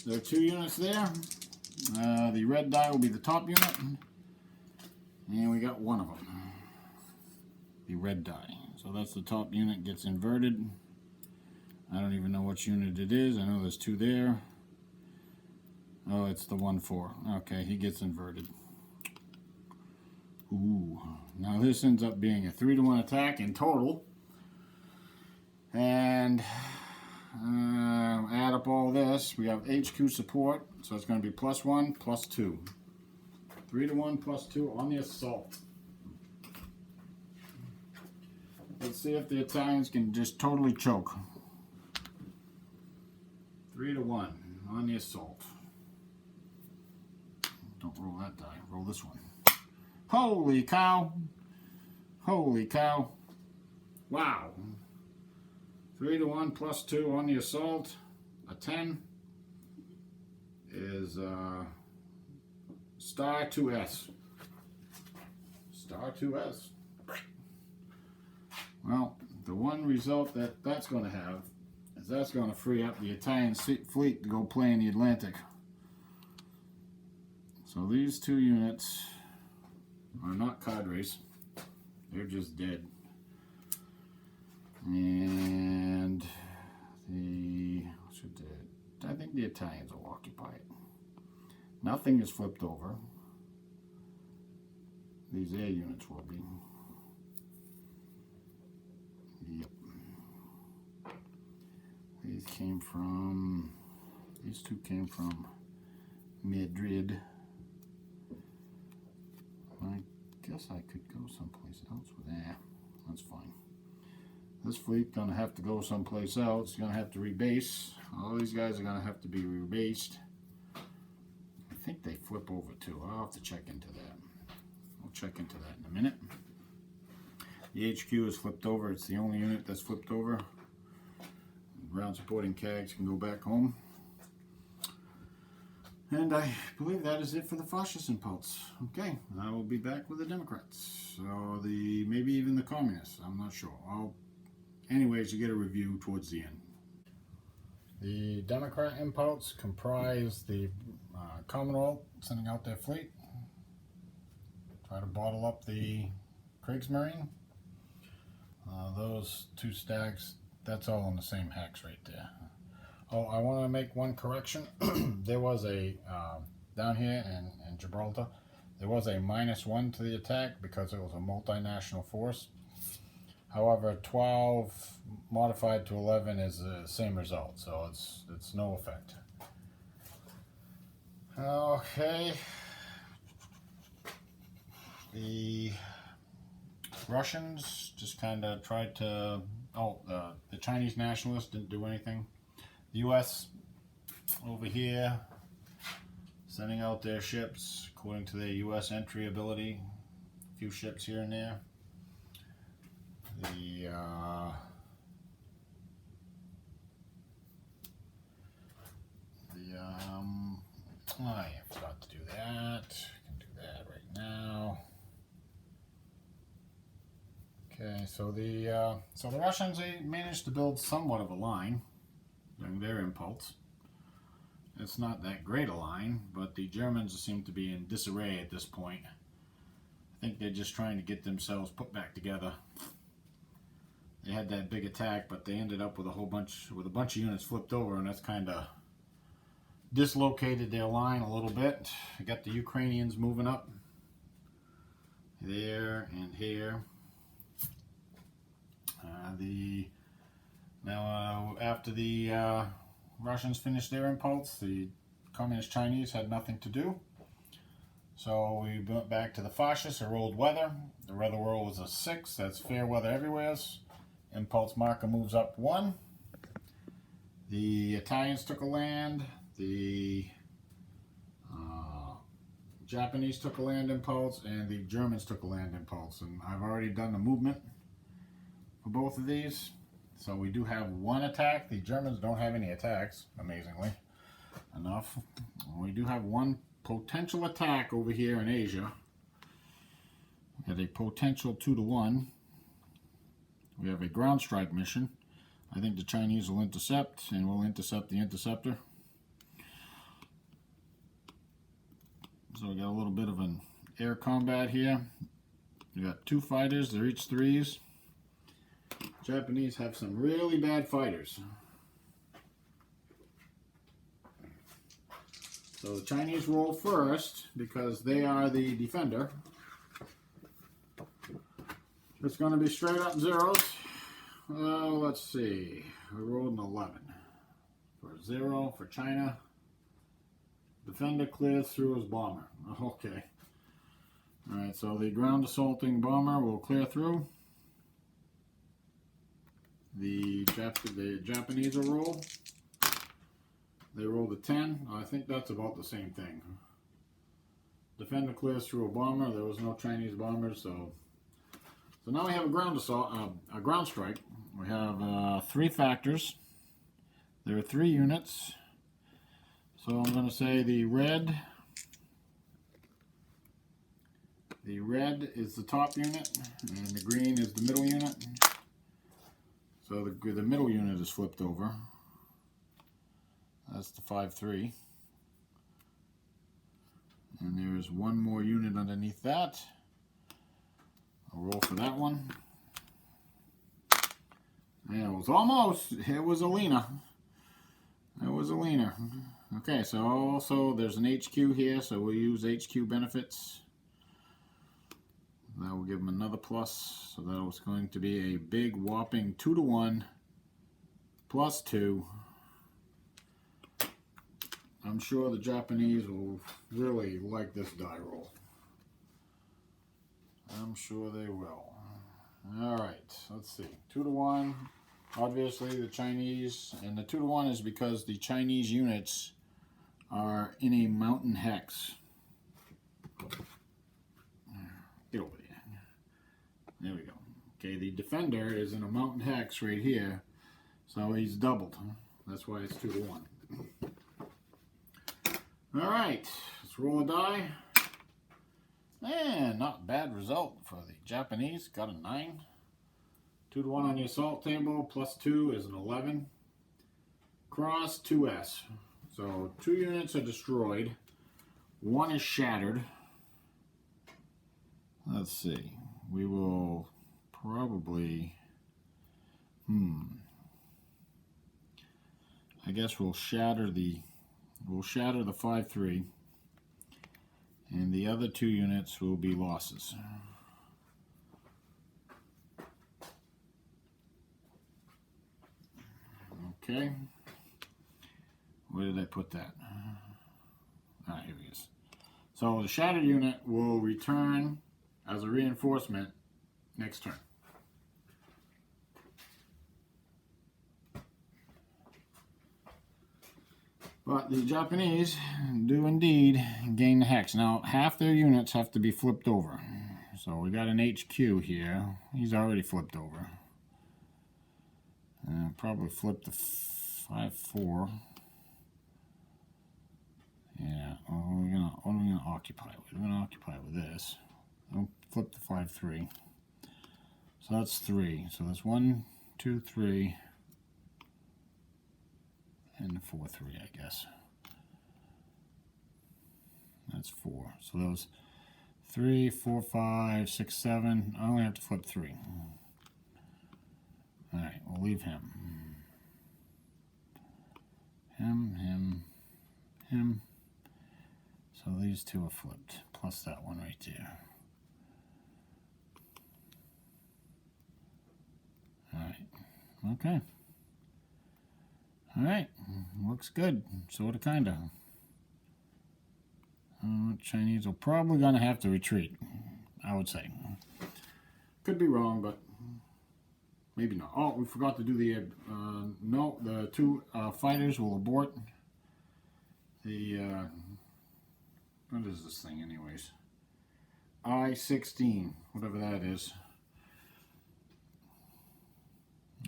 There are 2 units there. The red die will be the top unit. And we got one of them. The red die. So that's the top unit, gets inverted. I don't even know which unit it is. I know there's 2 there. Oh, it's the 1-4. Okay, he gets inverted. Ooh. Now this ends up being a 3-to-1 attack in total. And add up all this. We have HQ support, so it's going to be +1, +2. 3-to-1, +2 on the assault. Let's see if the Italians can just totally choke. 3-to-1 on the assault. Don't roll that die. Roll this one. Holy cow! Holy cow! Wow! 3-to-1 +2 on the assault. A 10 is star 2S. Star 2S. Well, the one result that that's going to have is that's going to free up the Italian fleet to go play in the Atlantic. So these 2 units are not cadres. They're just dead. And I think the Italians will occupy it. Nothing is flipped over. These air units will be. Yep. These two came from Madrid. I guess I could go someplace else with that. That's fine. This fleet gonna have to go someplace else. Gonna have to rebase. All these guys are gonna have to be rebased. I think they flip over too. I'll have to check into that. I'll check into that in a minute. The HQ is flipped over. It's the only unit that's flipped over. Ground supporting CAGs can go back home. And I believe that is it for the fascist impulse. Okay, I will be back with the Democrats. So maybe even the communists. I'm not sure. Anyways, you get a review towards the end. The Democrat impulse comprise the CommonWealth sending out their fleet. Try to bottle up the Kriegsmarine. Those 2 stacks, that's all in the same hex right there. Oh, I want to make one correction. There was a, down here in Gibraltar, there was a -1 to the attack because it was a multinational force. However, 12 modified to 11 is the same result, so it's no effect. Okay. The Russians just kind of tried to, the Chinese nationalists didn't do anything. The U.S. over here sending out their ships according to their U.S. entry ability. A few ships here and there. I forgot to do that. I can do that right now. Okay, so the Russians, they managed to build somewhat of a line during their impulse. It's not that great a line, but the Germans seem to be in disarray at this point. I think they're just trying to get themselves put back together. They had that big attack, but they ended up with a bunch of units flipped over, and that's kind of dislocated their line a little bit. You got the Ukrainians moving up there and here. After the Russians finished their impulse, the Communist Chinese had nothing to do, So we went back to the fascists, or old weather. The weather roll was a 6. That's fair weather everywhere. Impulse marker moves up 1. The Italians took a land. The Japanese took a land impulse, and the Germans took a land impulse. And I've already done the movement for both of these. So we do have one attack. The Germans don't have any attacks, amazingly enough. We do have one potential attack over here in Asia. We have a potential 2-to-1. We have a ground strike mission. I think the Chinese will intercept, and we'll intercept the interceptor. So we got a little bit of an air combat here. We got 2 fighters, they're each 3s. Japanese have some really bad fighters. So the Chinese roll first because they are the defender. It's going to be straight up zeros. Let's see. We rolled an 11 for 0 for China. Defender clears through his bomber. Okay. Alright, so the ground assaulting bomber will clear through. The Japanese will roll. They rolled a 10. I think that's about the same thing. Defender clears through a bomber. There was no Chinese bombers, so now we have a ground assault, a ground strike. We have 3 factors. There are 3 units. So I'm going to say the red is the top unit, and the green is the middle unit. So the middle unit is flipped over. That's the 5-3. And there's one more unit underneath that. I'll roll for that one. Yeah, it was almost. It was a leaner. It was a leaner. Okay, so also there's an HQ here, so we'll use HQ benefits. That will give them another plus. So that was going to be a big whopping 2-to-1 plus 2. I'm sure the Japanese will really like this die roll. I'm sure they will. Alright, let's see. 2-to-1. Obviously the Chinese, and the 2-to-1 is because the Chinese units are in a mountain hex. Get over there. There we go. Okay, the defender is in a mountain hex right here, so he's doubled. That's why it's 2-to-1. Alright, let's roll a die. And not a bad result for the Japanese. Got a 9. 2-to-1 on the assault table, plus 2 is an 11. Cross 2S. So 2 units are destroyed. 1 is shattered. Let's see. We will probably... I guess we'll shatter the 5-3. And the other 2 units will be losses. Okay. Where did I put that? Ah, here he is. So the shattered unit will return as a reinforcement next turn. But the Japanese do indeed gain the hex. Now, half their units have to be flipped over. So we got an HQ here. He's already flipped over. Probably flip the 5-4. Yeah, what are we gonna occupy with? We're gonna occupy with this. I'll flip the 5-3. So that's 3. So that's 1, 2, 3. And the 4-3, I guess. That's 4. So those 3, 4, 5, 6, 7. I only have to flip 3. Alright, we'll leave him. Him. So these 2 are flipped, plus that one right there. Alright, okay. Alright, looks good, sorta kinda. Chinese are probably going to have to retreat, I would say. Could be wrong, but maybe not. Oh, we forgot to do the, no, the two fighters will abort the, what is this thing anyways? I-16, whatever that is.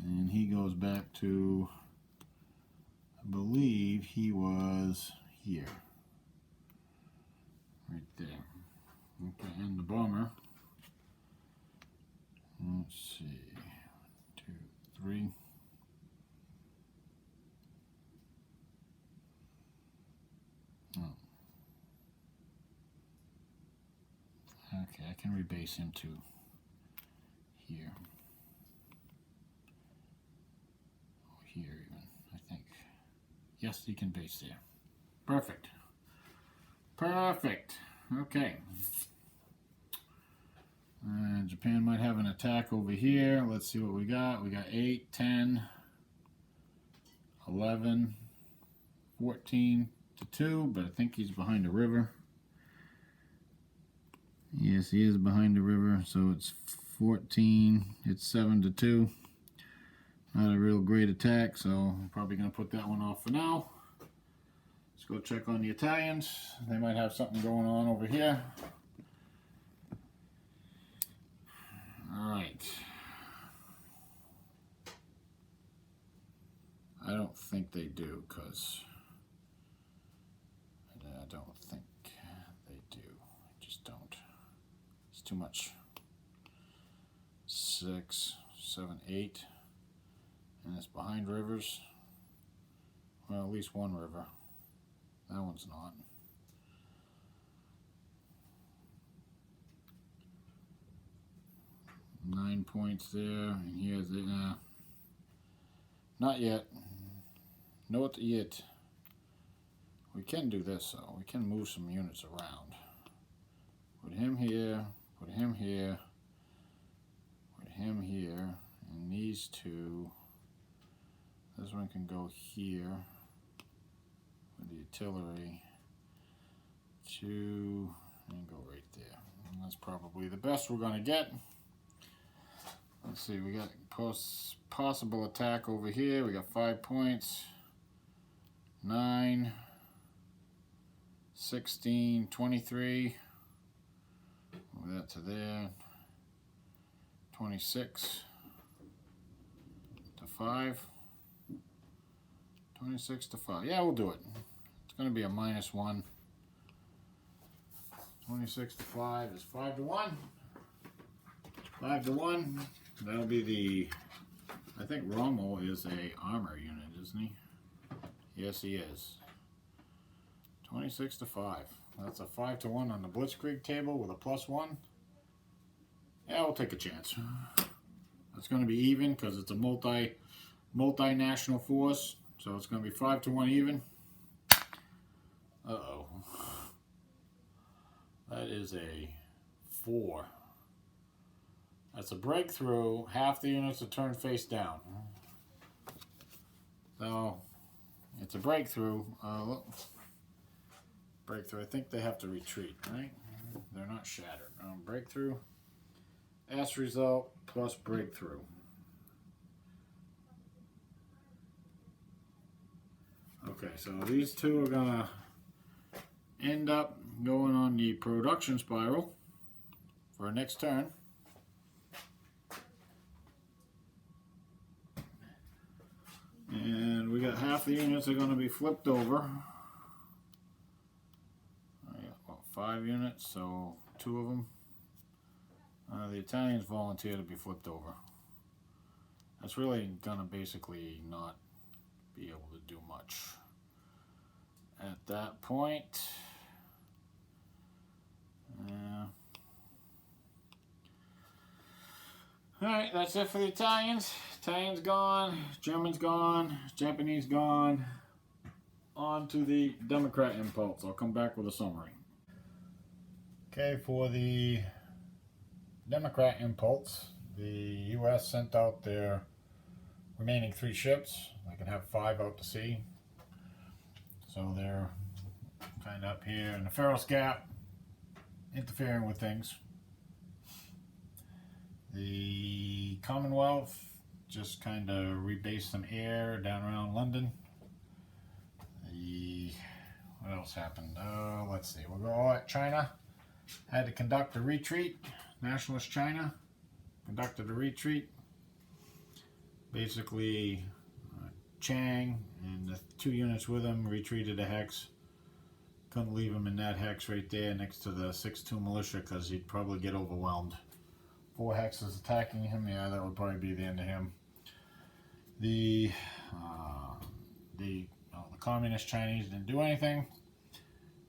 And he goes back to, I believe he was here. Right there. Okay, and the bomber. Let's see. 1, 2, 3. Oh. Okay, I can rebase him to here. Or here even, I think. Yes, he can base there. Perfect. Perfect. Okay. Japan might have an attack over here. Let's see what we got. We got 8, 10, 11, 14 to 2, but I think he's behind a river. Yes, he is behind the river, so it's 14. It's 7 to 2. Not a real great attack, so I'm probably going to put that one off for now. Let's go check on the Italians. They might have something going on over here. Alright. I don't think they do, because I don't think they do. I just don't. It's too much. 6, 7, 8. And it's behind rivers. Well, at least one river. That one's not. Nine points there, and here's the not yet. Not yet. We can do this though. We can move some units around. Put him here. Put him here. Put him here, and these two. This one can go here with the artillery. 2 and go right there. And that's probably the best we're going to get. Let's see, we got possible attack over here. We got 5 points. 9, 16, 23. Move that to there. 26 to 5. 26 to 5. Yeah, we'll do it. It's going to be a -1. 26 to 5 is 5 to 1. 5 to 1. That'll be the, I think Rommel is a armor unit, isn't he? Yes, he is. 26 to 5. That's a 5 to 1 on the Blitzkrieg table with a +1. Yeah, we'll take a chance. It's going to be even because it's a multinational force. So it's going to be 5 to 1 even. Uh-oh. That is a 4. That's a breakthrough. Half the units are turned face down. So it's a breakthrough. Breakthrough. I think they have to retreat, right? They're not shattered. Breakthrough. S result plus breakthrough. Okay, so these two are gonna end up going on the production spiral for our next turn. And we got half the units are gonna be flipped over. I got about 5 units, so 2 of them. The Italians volunteer to be flipped over. That's really gonna basically not be able to do much at that point. Alright, that's it for the Italians. Italians gone, Germans gone, Japanese gone. On to the Democrat impulse. I'll come back with a summary. Okay, for the Democrat impulse, the U.S. sent out their remaining 3 ships. They can have 5 out to sea. So they're kind of up here in the Ferris Gap, interfering with things. The CommonWealth just kind of rebased some air down around London. What else happened? Let's see. We'll go at China. Had to conduct a retreat. Nationalist China conducted a retreat. Basically, Chang and the 2 units with him retreated a hex. Couldn't leave him in that hex right there next to the 6-2 militia because he'd probably get overwhelmed. 4 hexes attacking him, yeah, that would probably be the end of him. The communist Chinese didn't do anything.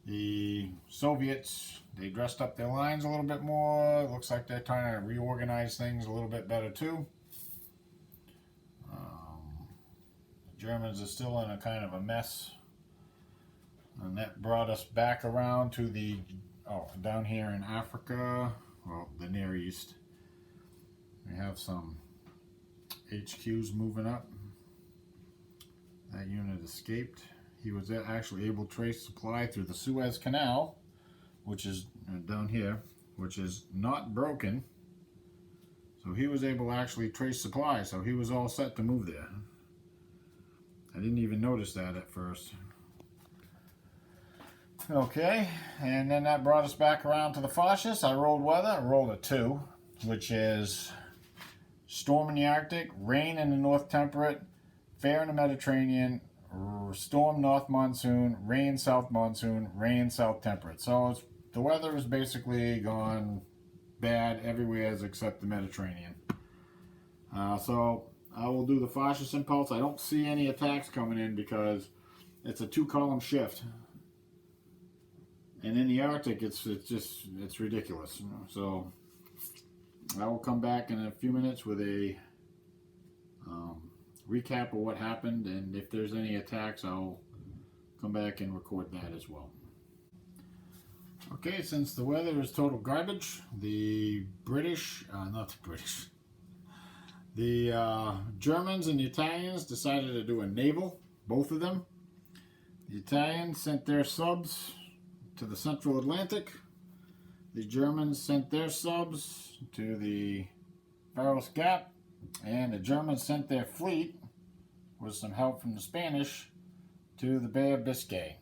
The Soviets, they dressed up their lines a little bit more. It looks like they're trying to reorganize things a little bit better too. The Germans are still in a kind of a mess. And that brought us back around to the, down here in Africa, well, the Near East. We have some HQs moving up. That unit escaped. He was actually able to trace supply through the Suez Canal, which is down here, which is not broken. So he was able to actually trace supply, so he was all set to move there. I didn't even notice that at first. Okay, and then that brought us back around to the fascists. I rolled weather. I rolled a 2, which is storm in the Arctic, rain in the North Temperate, fair in the Mediterranean, storm North Monsoon, rain South Monsoon, rain South Temperate. So the weather is basically gone bad everywhere except the Mediterranean. So I will do the fascist impulse. I don't see any attacks coming in because it's a 2-column shift. And in the Arctic, it's ridiculous. So I will come back in a few minutes with a recap of what happened, and if there's any attacks, I'll come back and record that as well. Okay, since the weather is total garbage, the Germans and the Italians decided to do a naval, both of them. The Italians sent their subs to the Central Atlantic. The Germans sent their subs to the Ferris Gap, and the Germans sent their fleet, with some help from the Spanish, to the Bay of Biscay.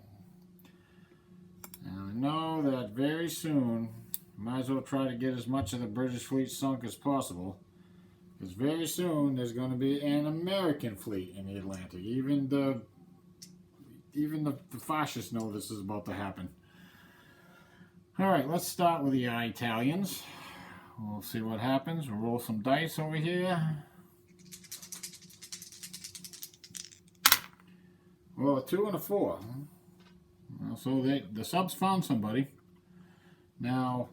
And I know that very soon, might as well try to get as much of the British fleet sunk as possible, because very soon there's going to be an American fleet in the Atlantic. Even the fascists know this is about to happen. Alright, let's start with the Italians. We'll see what happens. We'll roll some dice over here. Well, a 2 and a 4. Well, so the subs found somebody. Now,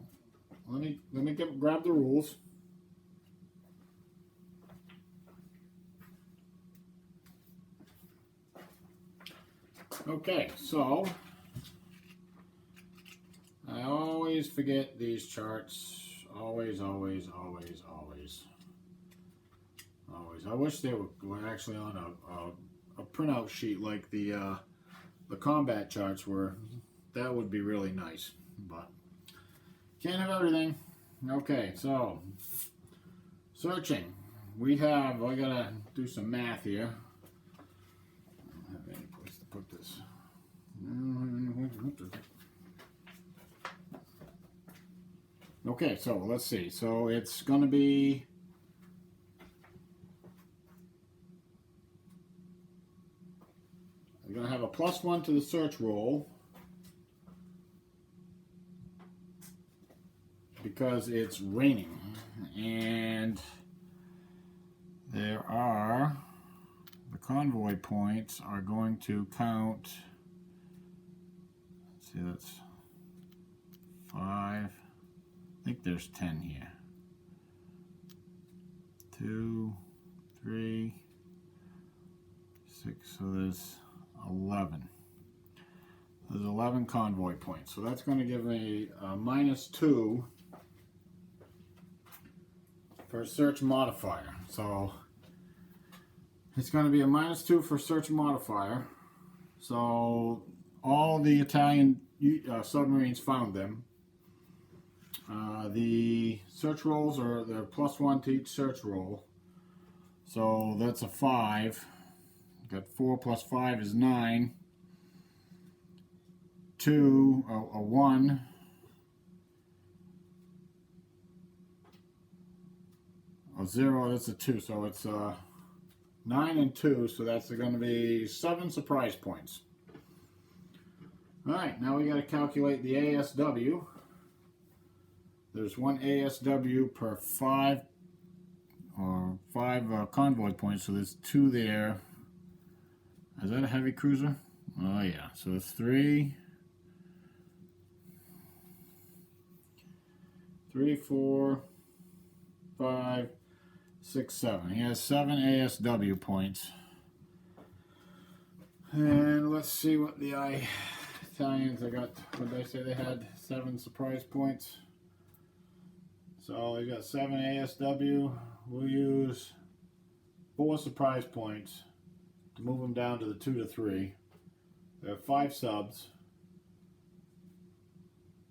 let me grab the rules. Okay, so I always forget these charts. Always. I wish they were actually on a printout sheet like the combat charts were. That would be really nice, but can't have everything. Okay, so searching. I gotta do some math here. I don't have any place to put this. Okay, so let's see. So it's going to be I'm going to have a +1 to the search roll because it's raining, and the convoy points are going to count. Let's see, that's 5. I think there's 10 here. 2, 3, 6, so there's 11. There's 11 convoy points. So that's going to give me a -2 for search modifier. So it's going to be a -2 for search modifier. So all the Italian submarines found them. The search rolls are they're +1 to each search roll. So that's a 5. Got 4 plus 5 is 9. 2, a 1. A 0, that's a 2. So it's 9 and 2. So that's going to be 7 surprise points. Alright, now we got to calculate the ASW. There's 1 ASW per 5 convoy points, so there's 2 there. Is that a heavy cruiser? Oh yeah, so it's 3, 4, 5, 6, 7. He has 7 ASW points. And let's see what the Italians, I got, what did I say they had? 7 surprise points. So they got 7 ASW. We'll use 4 surprise points to move them down to the 2 to 3. There are 5 subs.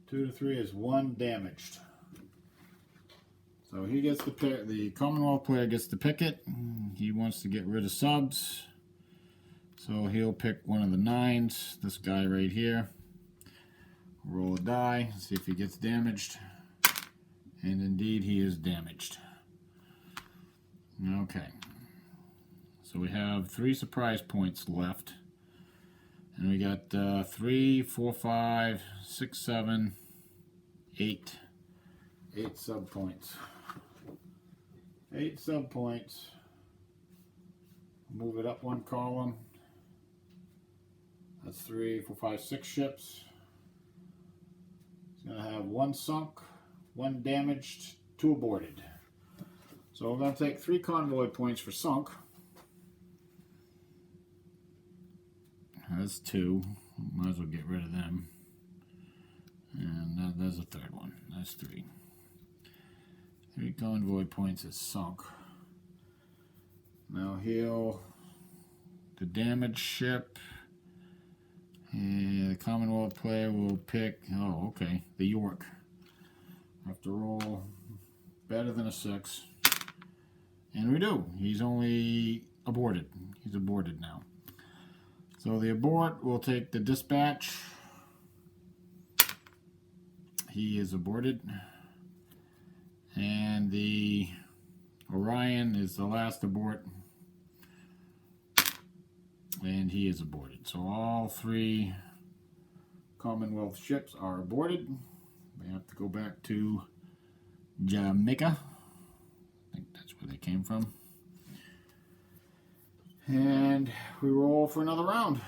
2 to 3 is 1 damaged. So he gets to pick, the Commonwealth player gets to pick it. He wants to get rid of subs. So he'll pick one of the 9s, this guy right here. Roll a die, see if he gets damaged. And indeed he is damaged. Okay. So we have 3 surprise points left. And we got 3, 4, 5, 6, 7, 8. 8 sub points. 8 sub points. Move it up 1 column. That's 3, 4, 5, 6 ships. It's going to have 1 sunk, 1 damaged, 2 aborted. So we're going to take 3 convoy points for sunk. That's 2. Might as well get rid of them. And there's a 3rd one. That's 3. 3 convoy points is sunk. Now the damaged ship, and the Commonwealth player will pick, oh okay, the York. I have to roll better than a 6. And we do. He's only aborted. He's aborted now. So the abort will take the dispatch. He is aborted. And the Orion is the last abort. And he is aborted. So all 3 Commonwealth ships are aborted. They have to go back to Jamaica. I think that's where they came from. And we roll for another round.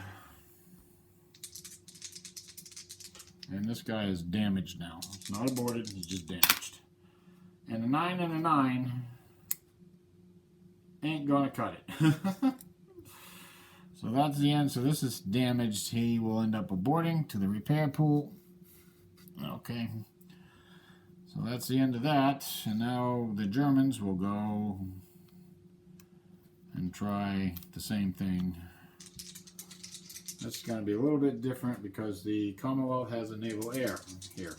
And this guy is damaged now. It's not aborted, he's just damaged. And a 9 and a 9 ain't gonna cut it. So that's the end. So this is damaged. He will end up aborting to the repair pool. Okay. So that's the end of that. And now the Germans will go and try the same thing. That's going to be a little bit different because the Commonwealth has a naval air here.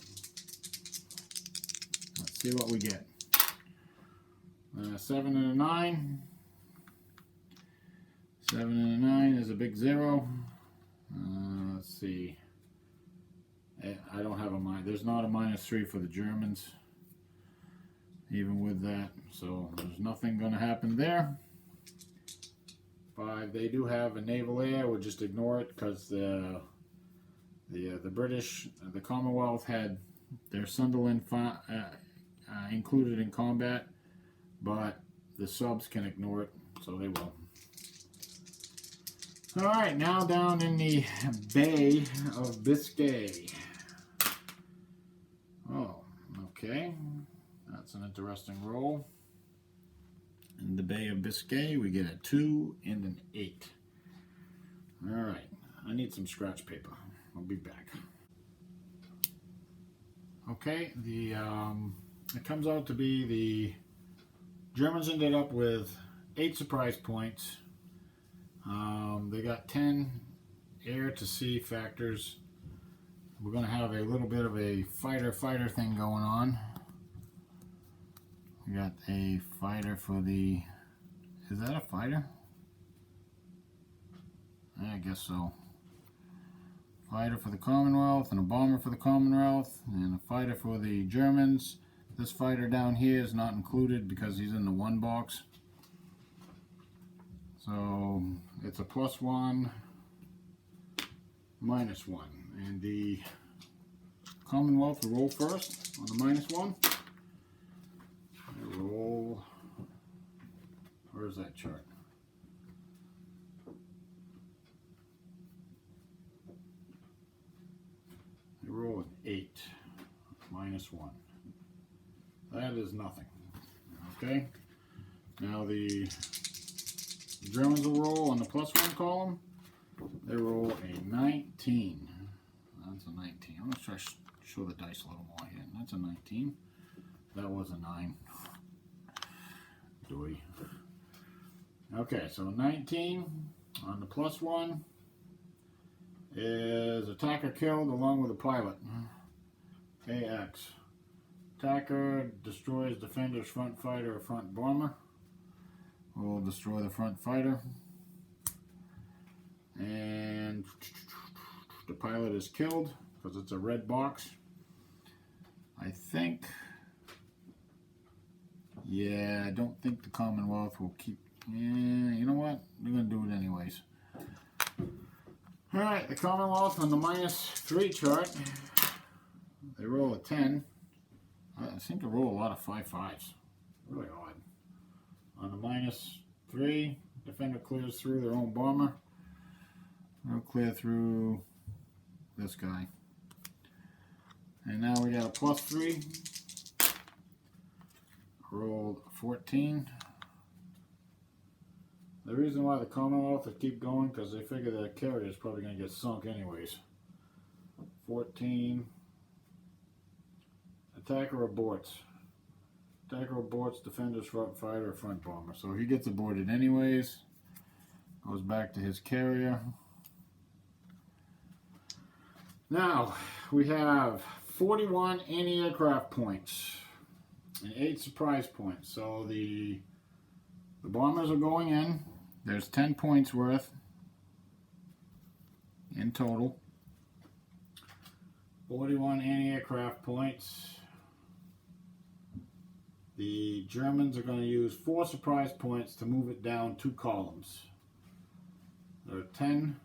Let's see what we get. 7 and a 9. 7 and a 9 is a big 0. Let's see. I don't have a minus. There's not a -3 for the Germans, even with that. So there's nothing going to happen there. 5. They do have a naval air. We'll just ignore it because the British, the Commonwealth had their Sunderland included in combat, but the subs can ignore it, so they will. All right, now down in the Bay of Biscay. Oh, okay. That's an interesting roll. In the Bay of Biscay, we get a 2 and an 8. All right, I need some scratch paper. I'll be back. Okay, it comes out to be the Germans ended up with 8 surprise points. They got 10 air to sea factors. we're going to have a little bit of a fighter thing going on. We got a fighter for the, is that a fighter? I guess so. Fighter for the Commonwealth and a bomber for the Commonwealth and a fighter for the Germans. This fighter down here is not included because he's in the 1 box. So it's a +1, -1. And the Commonwealth will roll first on the -1. They roll, where's that chart? They roll an 8, -1. That is nothing. Okay. Now the Germans will roll on the +1 column. They roll a 19. That's a 19. I'm going to try to show the dice a little more here. That's a 19. That was a 9. DoDIII. Okay, so 19 on the +1 is attacker killed along with a pilot. AX. Attacker destroys defender's front fighter or front bomber. Will destroy the front fighter. And the pilot is killed because it's a red box. I think, yeah, I don't think the Commonwealth will keep, yeah, you know what? They're going to do it anyways. Alright, the Commonwealth on the -3 chart, they roll a 10. I seem to roll a lot of 5/5s. Really odd. On the -3, defender clears through their own bomber. They'll clear through this guy. And now we got a +3. Rolled 14. The reason why the Commonwealth will keep going because they figure the carrier is probably going to get sunk anyways. 14. Attacker aborts. Attacker aborts defender's front fighter or front bomber. So he gets aborted anyways. Goes back to his carrier. Now we have 41 anti-aircraft points and 8 surprise points. So the bombers are going in. There's 10 points worth in total. 41 anti-aircraft points. The Germans are going to use 4 surprise points to move it down 2 columns. There are 10.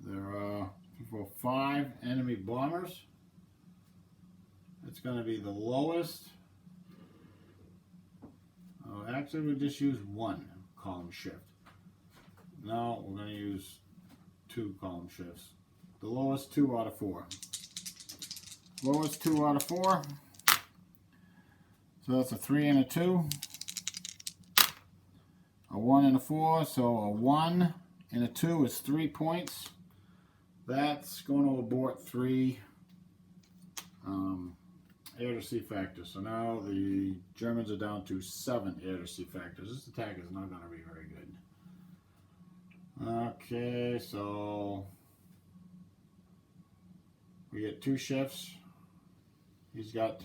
There are 5 enemy bombers. It's going to be the lowest. Actually, we just use 1 column shift. Now we're going to use 2 column shifts. The lowest 2 out of 4. Lowest 2 out of 4. So that's a 3 and a 2. A 1 and a 4. So a 1 and a 2 is 3 points. That's going to abort 3 air to sea factors. So now the Germans are down to 7 air to sea factors. This attack is not going to be very good. Okay, so we get 2 shifts. He's got,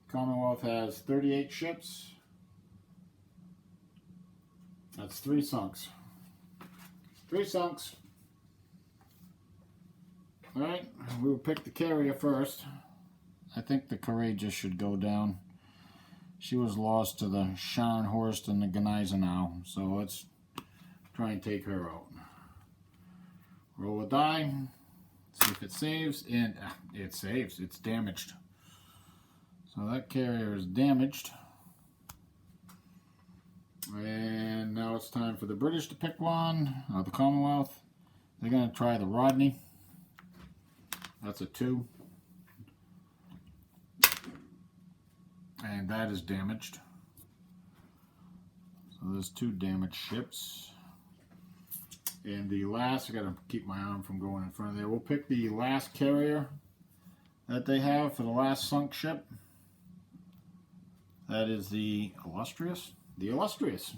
Commonwealth has 38 ships. That's 3 sunks. 3 sunks. Alright, we will pick the carrier first. I think the Courageous should go down. She was lost to the Scharnhorst and the Gneisenau. So let's try and take her out. Roll a die. See if it saves. And it saves. It's damaged. So that carrier is damaged. And now it's time for the British to pick one. The Commonwealth. They're going to try the Rodney. That's a 2. And that is damaged. So there's 2 damaged ships. And the last, I gotta keep my arm from going in front of there. We'll pick the last carrier that they have for the last sunk ship. That is the Illustrious. The Illustrious.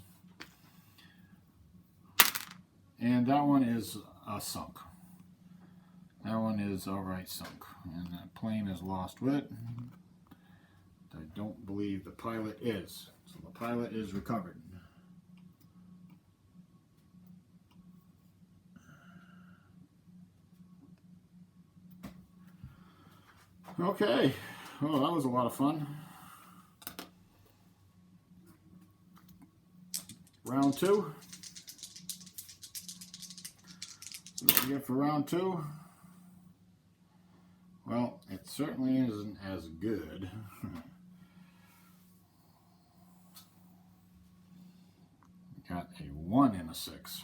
And that one is sunk. That one is alright sunk. And that plane is lost with it. I don't believe the pilot is. So the pilot is recovered. Okay. Oh, that was a lot of fun. Round 2. So what do we get for round 2? Well, it certainly isn't as good. Got a 1 and a 6.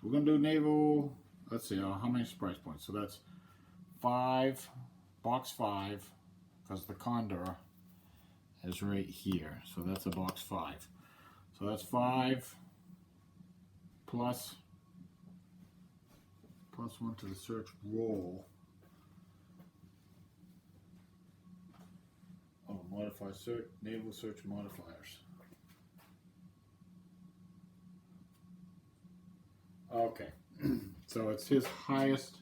We're going to do naval, let's see, how many surprise points? So that's 5, box 5, because the Condor is right here. So that's a box 5. So that's 5 plus 1 to the search roll. Oh, modify search, naval search modifiers. Okay, so it's his highest.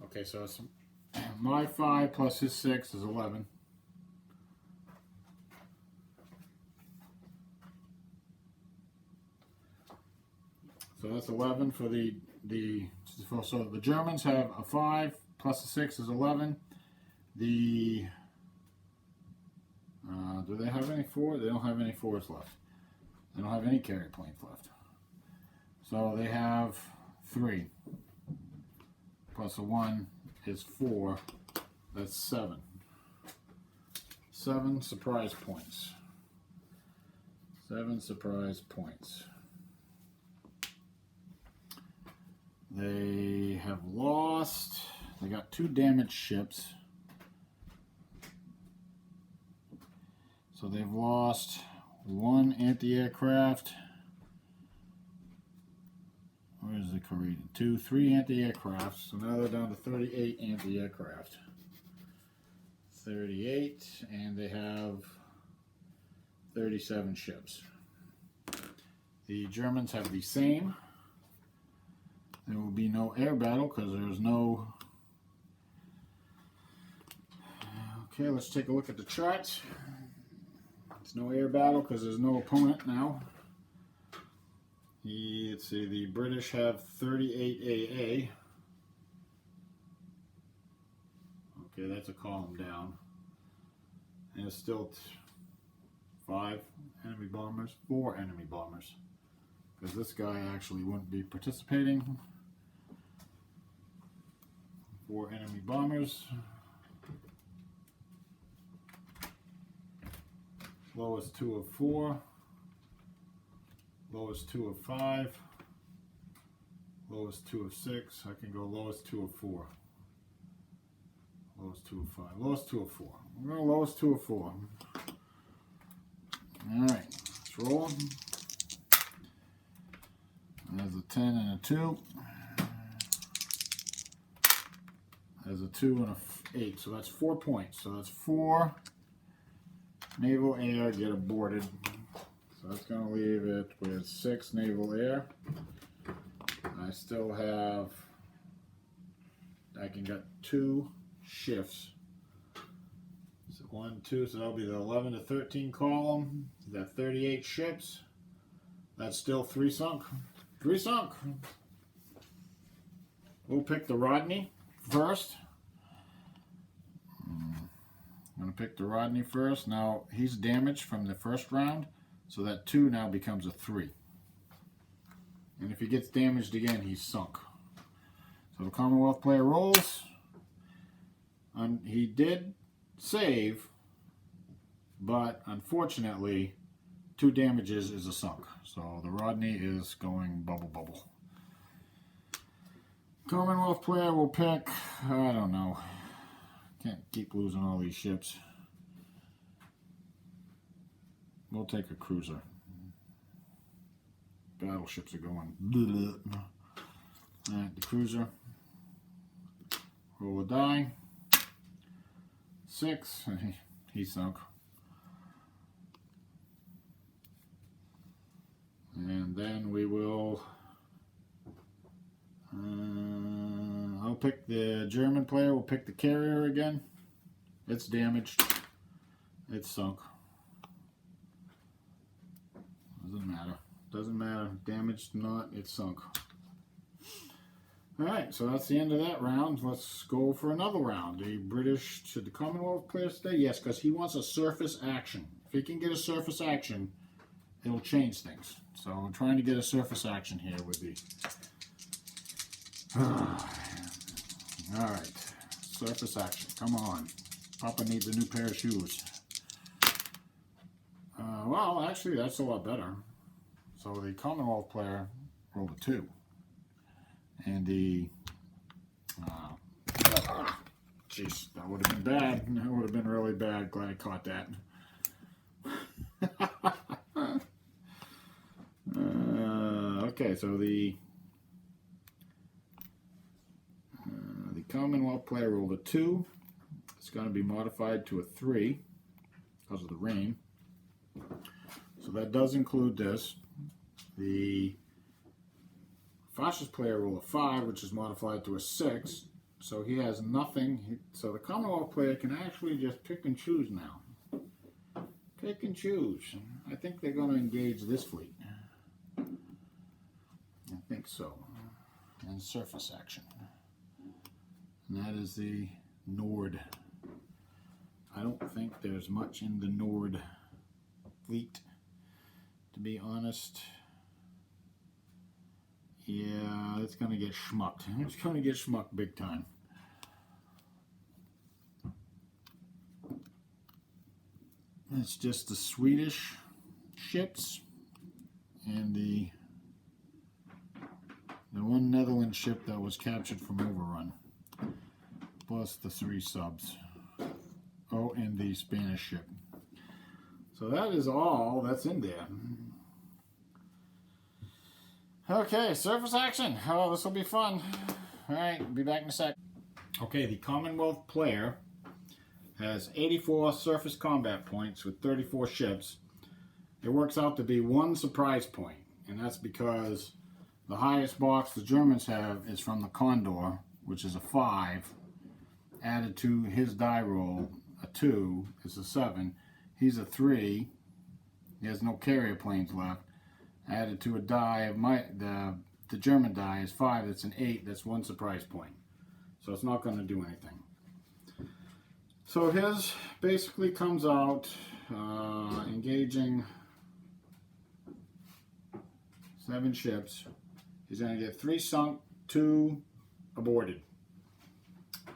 Okay, so it's my 5 plus his 6 is 11. So that's 11 for so the Germans have a 5 plus a 6 is 11. The do they have any 4? They don't have any 4s left. They don't have any carrier planes left. So they have 3 plus a 1 is 4. That's 7. 7 surprise points. 7 surprise points. They have lost. They got 2 damaged ships. So they've lost 1 anti-aircraft. Where is the Korean? 2, 3 anti-aircraft. So now they're down to 38 anti-aircraft. 38, and they have 37 ships. The Germans have the same. There will be no air battle because there's no... Okay, let's take a look at the charts. There's no air battle because there's no opponent now. Let's see, the British have 38 AA. Okay, that's a column down. And it's still 5 enemy bombers, 4 enemy bombers. Because this guy actually wouldn't be participating. 4 enemy bombers. Lowest 2 of 4. Lowest 2 of 5. Lowest 2 of 6. I can go lowest 2 of 4. Lowest 2 of 5. Lowest 2 of 4. We're going to lowest 2 of 4. Alright, let's roll. There's a 10 and a 2. There's a 2 and a 8. So that's 4 points. So that's 4 naval air get aborted. So that's going to leave it with 6 naval air. I still have, I can get 2 shifts. So 1, 2, so that'll be the 11 to 13 column. That 38 ships. That's still 3 sunk. 3 sunk. We'll pick the Rodney first. I'm going to pick the Rodney first. Now, he's damaged from the first round, so that 2 now becomes a 3. And if he gets damaged again, he's sunk. So the Commonwealth player rolls. He did save, but unfortunately, 2 damages is a sunk. So the Rodney is going bubble bubble. Commonwealth player will pick, I don't know. Can't keep losing all these ships. We'll take a cruiser. Battleships are going. Alright, the cruiser. Roll a die. 6. He sunk. And then we will, I'll pick the German player, we'll pick the carrier again. It's damaged. It's sunk. Doesn't matter. Doesn't matter. Damaged or not, it's sunk. Alright, so that's the end of that round. Let's go for another round. The British, should the Commonwealth player stay? Yes, because he wants a surface action. If he can get a surface action, it'll change things. So I'm trying to get a surface action here with the... Alright, surface action. Come on. Papa needs a new pair of shoes. Well, actually, that's a lot better. So the Commonwealth player rolled a 2. And the... Jeez, that would have been bad. That would have been really bad. Glad I caught that. Okay, so the Commonwealth player rolled a 2. It's going to be modified to a 3 because of the rain. So that does include this. The fascist player rolled a 5, which is modified to a 6. So he has nothing. So the Commonwealth player can actually just pick and choose now. Pick and choose. I think they're going to engage this fleet. I think so. And surface action. And that is the Nord. I don't think there's much in the Nord fleet, to be honest. Yeah, it's going to get schmucked. It's going to get schmucked big time. It's just the Swedish ships and the one Netherlands ship that was captured from overrun, plus the 3 subs. Oh, and the Spanish ship. So that is all that's in there. Okay, surface action. Oh, this will be fun. Alright, be back in a sec. Okay, the Commonwealth player has 84 surface combat points with 34 ships. It works out to be 1 surprise point, and that's because the highest box the Germans have is from the Condor, which is a 5. Added to his die roll, a 2 is a 7. He's a 3. He has no carrier planes left. Added to a die of the German die is 5. That's an 8. That's 1 surprise point. So it's not going to do anything. So his basically comes out engaging 7 ships. He's going to get 3 sunk, 2 aborted.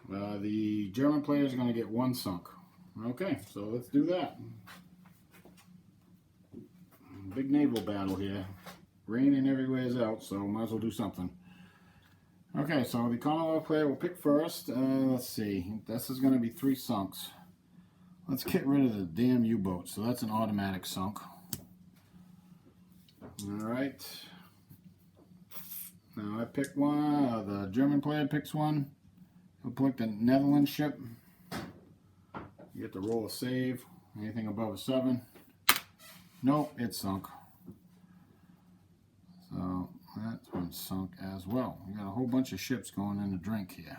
The German player is going to get 1 sunk. Okay, so let's do that. Big naval battle here. Raining everywhere's out, so might as well do something. Okay, so the Commonwealth player will pick first. Let's see. This is going to be 3 sunks. Let's get rid of the damn U-boat. So that's an automatic sunk. Alright. Now I pick one. The German player picks one. He'll pick the Netherlands ship. You get to roll a save. Anything above a 7. Nope, it's sunk. So that one's sunk as well. We got a whole bunch of ships going in the drink here.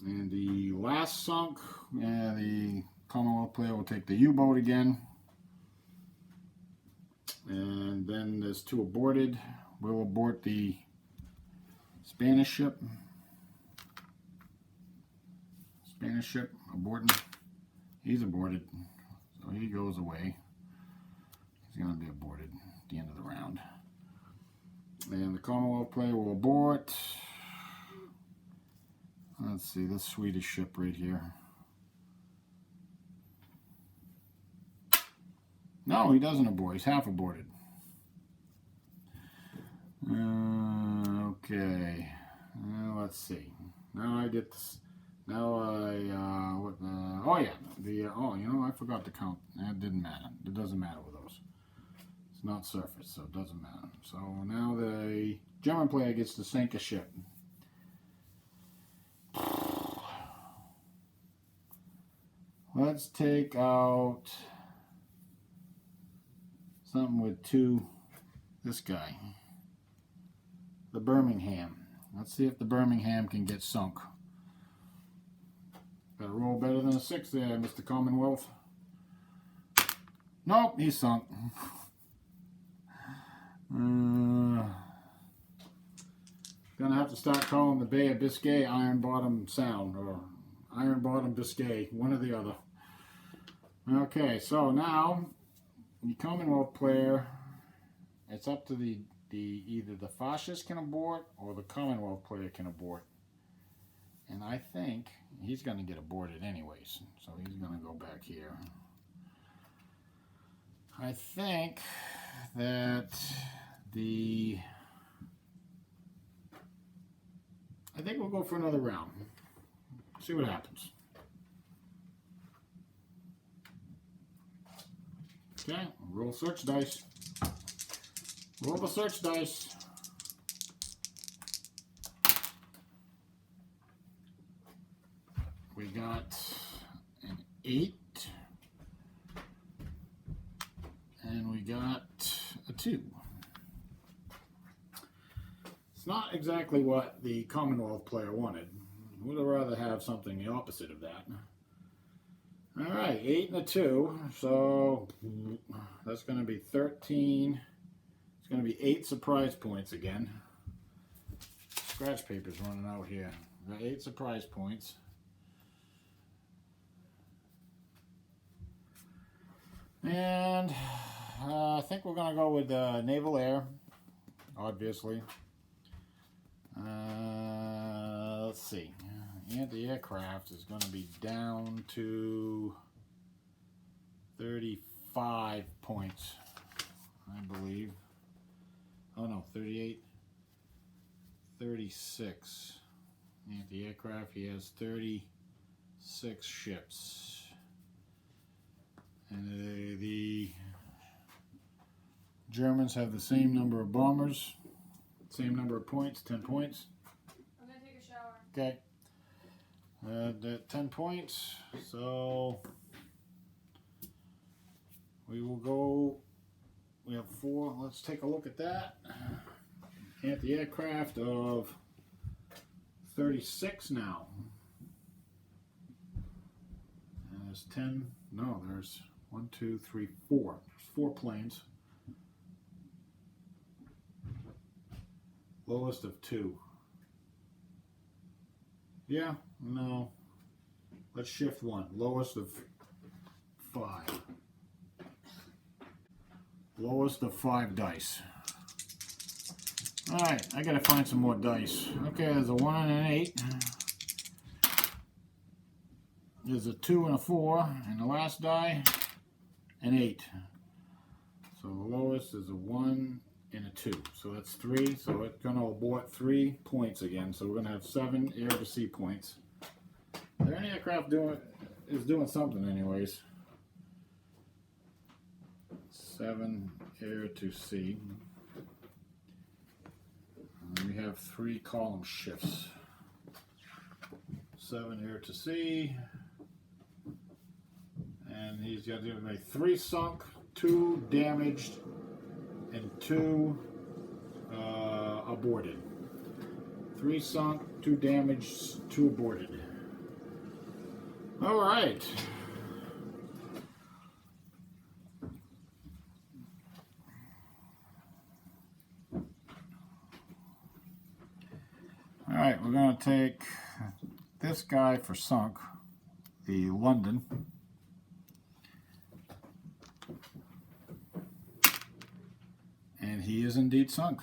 And the last sunk, the Commonwealth player will take the U-boat again. And then there's 2 aborted. We'll abort the Spanish ship. Spanish ship aborting. He's aborted. So he goes away. He's going to be aborted at the end of the round. And the Commonwealth player will abort. Let's see, this Swedish ship right here. No, he doesn't abort. He's half aborted. Okay. Let's see. Now I get this. Now oh yeah, I forgot to count. That didn't matter. It doesn't matter with those. It's not surface, so it doesn't matter. So now the German player gets to sink a ship. Let's take out something with two. This guy, the Birmingham. Let's see if the Birmingham can get sunk. Got to roll better than a 6 there, Mr. CommonWealth. Nope, he's sunk. Gonna have to start calling the Bay of Biscay Iron Bottom Sound, or Iron Bottom Biscay, one or the other. Okay, so now the CommonWealth player, it's up to the either the fascist can abort or the CommonWealth player can abort. And I think he's going to get aborted anyways, so he's going to go back here. I think that I think we'll go for another round. See what happens. Okay, roll search dice. Roll the search dice. We got an 8. And we got a 2. It's not exactly what the CommonWealth player wanted. Would have rather have something the opposite of that. Alright, 8 and a 2. So that's going to be 13. It's going to be 8 surprise points again. Scratch paper's running out here. We got 8 surprise points. And I think we're going to go with Naval Air, obviously. Let's see. Anti-aircraft is going to be down to 35 points, I believe. Oh no, 38. 36. Anti-aircraft, he has 36 ships. And the Germans have the same number of bombers, same number of points, 10 points. I'm going to take a shower. Okay. 10 points, so we will go, we have 4, let's take a look at that. Anti-aircraft of 36 now. And there's 10, no, there's 1, 2, 3, 4. There's 4 planes. Lowest of 2. Yeah, no. Let's shift 1. Lowest of 5. Lowest of 5 dice. Alright, I gotta find some more dice. Okay, there's a 1 and an 8. There's a 2 and a 4. And the last die, an 8. So the lowest is a 1 and a 2. So that's 3. So it's going to abort 3 points again. So we're going to have 7 air to sea points. Their aircraft is doing something anyways. 7 air to sea. And we have 3 column shifts. 7 air to sea. And he's got to make 3 sunk, 2 damaged, and 2 aborted. 3 sunk, 2 damaged, 2 aborted. All right. All right, we're going to take this guy for sunk, the London. And he is indeed sunk.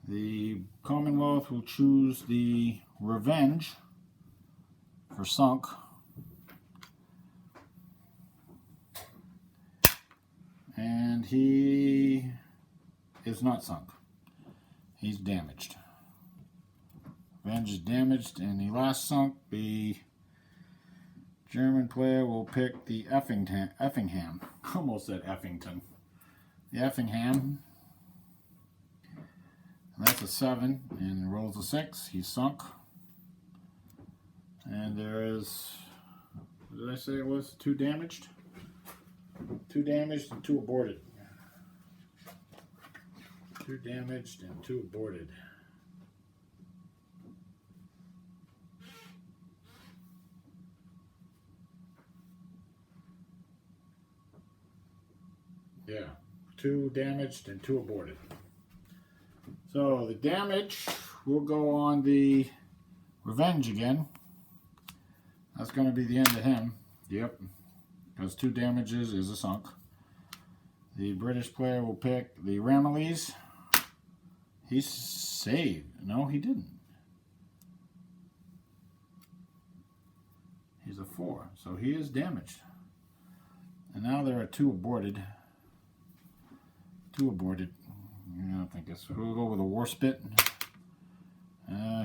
The CommonWealth will choose the Revenge for sunk. And he is not sunk. He's damaged. Revenge is damaged, and the last sunk, the German player will pick the Effingham. Almost said Effington. The Effingham. And that's a 7, and rolls a 6. He's sunk. And there is, what did I say it was? 2 damaged? 2 damaged and 2 aborted. 2 damaged and 2 aborted. Yeah, 2 damaged and 2 aborted. So the damage will go on the Revenge again. That's going to be the end of him. Yep, because 2 damages is a sunk. The British player will pick the Ramillies. He saved. No, he didn't. He's a 4, so he is damaged. And now there are 2 aborted. 2 aborted. I don't think it's. We'll go with a War Spit.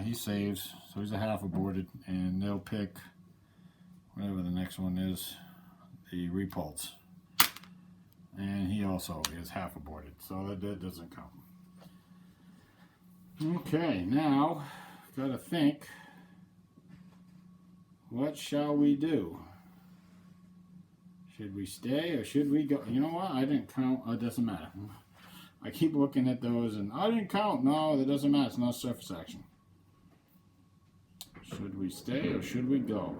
He saves, so he's a half aborted, and they'll pick whatever the next one is, the Repulse. And he also is half aborted, so that doesn't count. Okay, now, gotta think, what shall we do? Should we stay or should we go? You know what, I didn't count, it doesn't matter. I keep looking at those and I didn't count. No, that doesn't matter, it's not surface action. Should we stay or should we go?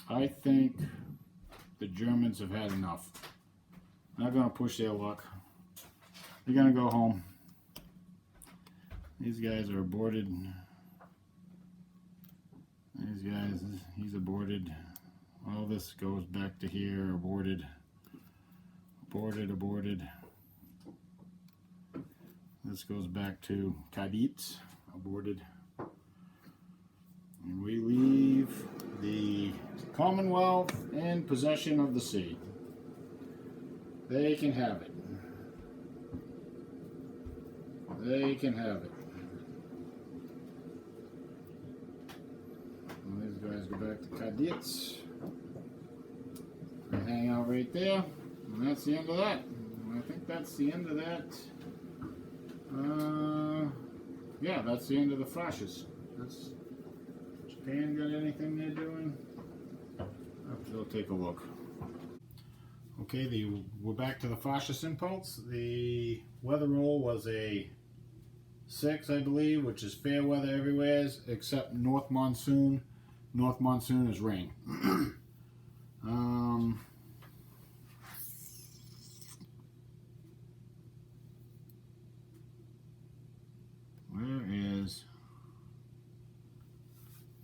I think the Germans have had enough. They're not going to push their luck. They're going to go home. These guys are aborted. These guys, he's aborted. All this goes back to here, aborted. Aborted, aborted. This goes back to Cadiz, aborted. And we leave the Commonwealth in possession of the sea. They can have it. They can have it. And these guys go back to Cadiz. They hang out right there. And that's the end of that. And I think that's the end of that. Yeah, that's the end of the flashes. That's Japan got anything they're doing? We'll take a look. Okay, we're back to the fascist impulse. The weather roll was a 6, I believe, which is fair weather everywhere except north monsoon. North monsoon is rain. Where is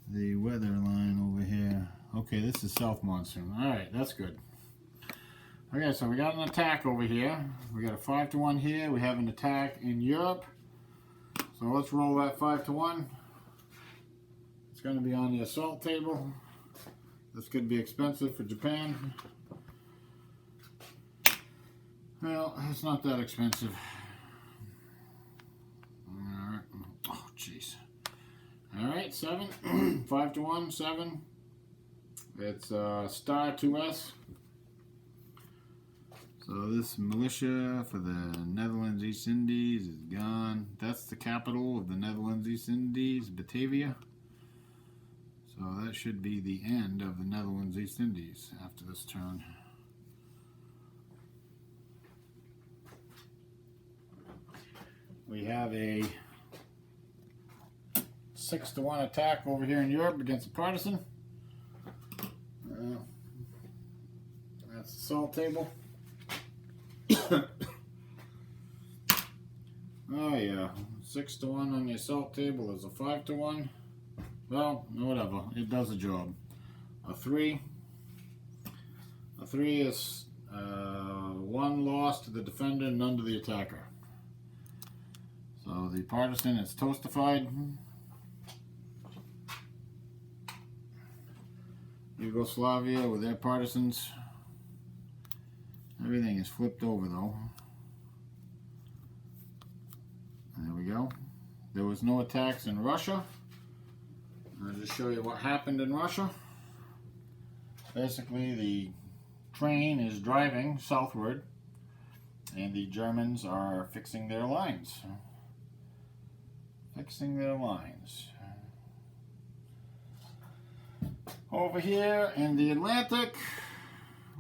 the weather line over here? Okay, this is south monsoon. Alright, that's good. Okay, so we got an attack over here. We got a 5-1 here. We have an attack in Europe. So let's roll that 5-1. It's going to be on the assault table. This could be expensive for Japan. Well, it's not that expensive. Alright. Oh, jeez. Alright, 7. 5-1, 7. It's star 2S. So this militia for the Netherlands East Indies is gone. That's the capital of the Netherlands East Indies, Batavia. So that should be the end of the Netherlands East Indies after this turn. We have a 6-1 attack over here in Europe against a partisan. That's the salt table. Oh yeah, 6-1 on the assault table is a 5-1. Well, whatever, it does the job. A 3. A 3 is 1 loss to the defender, none to the attacker. So the partisan is toastified. Yugoslavia with their partisans. Everything is flipped over though. There we go. There was no attacks in Russia. I'll just show you what happened in Russia. Basically, the train is driving southward and the Germans are fixing their lines. fixing their lines. Over here in the Atlantic,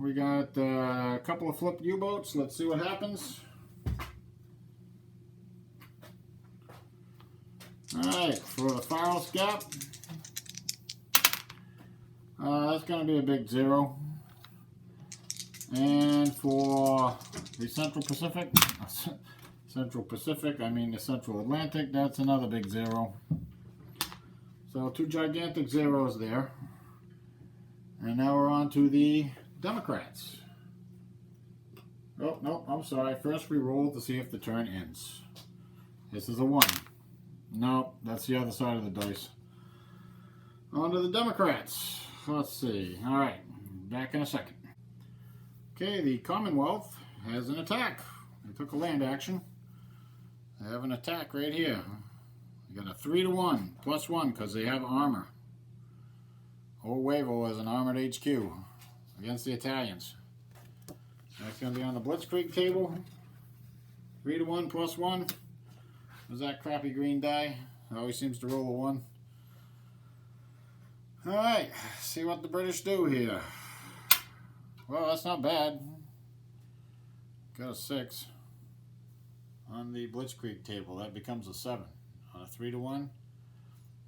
we got a couple of flipped U-boats. Let's see what happens. Alright, for the Faros Gap, that's going to be a big 0. And for the Central Pacific, I mean the Central Atlantic, that's another big 0. So 2 gigantic zeros there. And now we're on to the Democrats. Oh, no, I'm sorry. First we roll to see if the turn ends. This is a 1. No, that's the other side of the dice. On to the Democrats. Let's see. Alright, back in a second. Okay, the Commonwealth has an attack. They took a land action. They have an attack right here. They got a 3-1, +1, because they have armor. Old Wavo has an armored HQ against the Italians. That's going to be on the Blitzkrieg table. 3-1, +1. Was that crappy green die? It always seems to roll a 1. Alright, see what the British do here. Well, that's not bad. Got a 6 on the Blitzkrieg table. That becomes a 7 on a 3-1.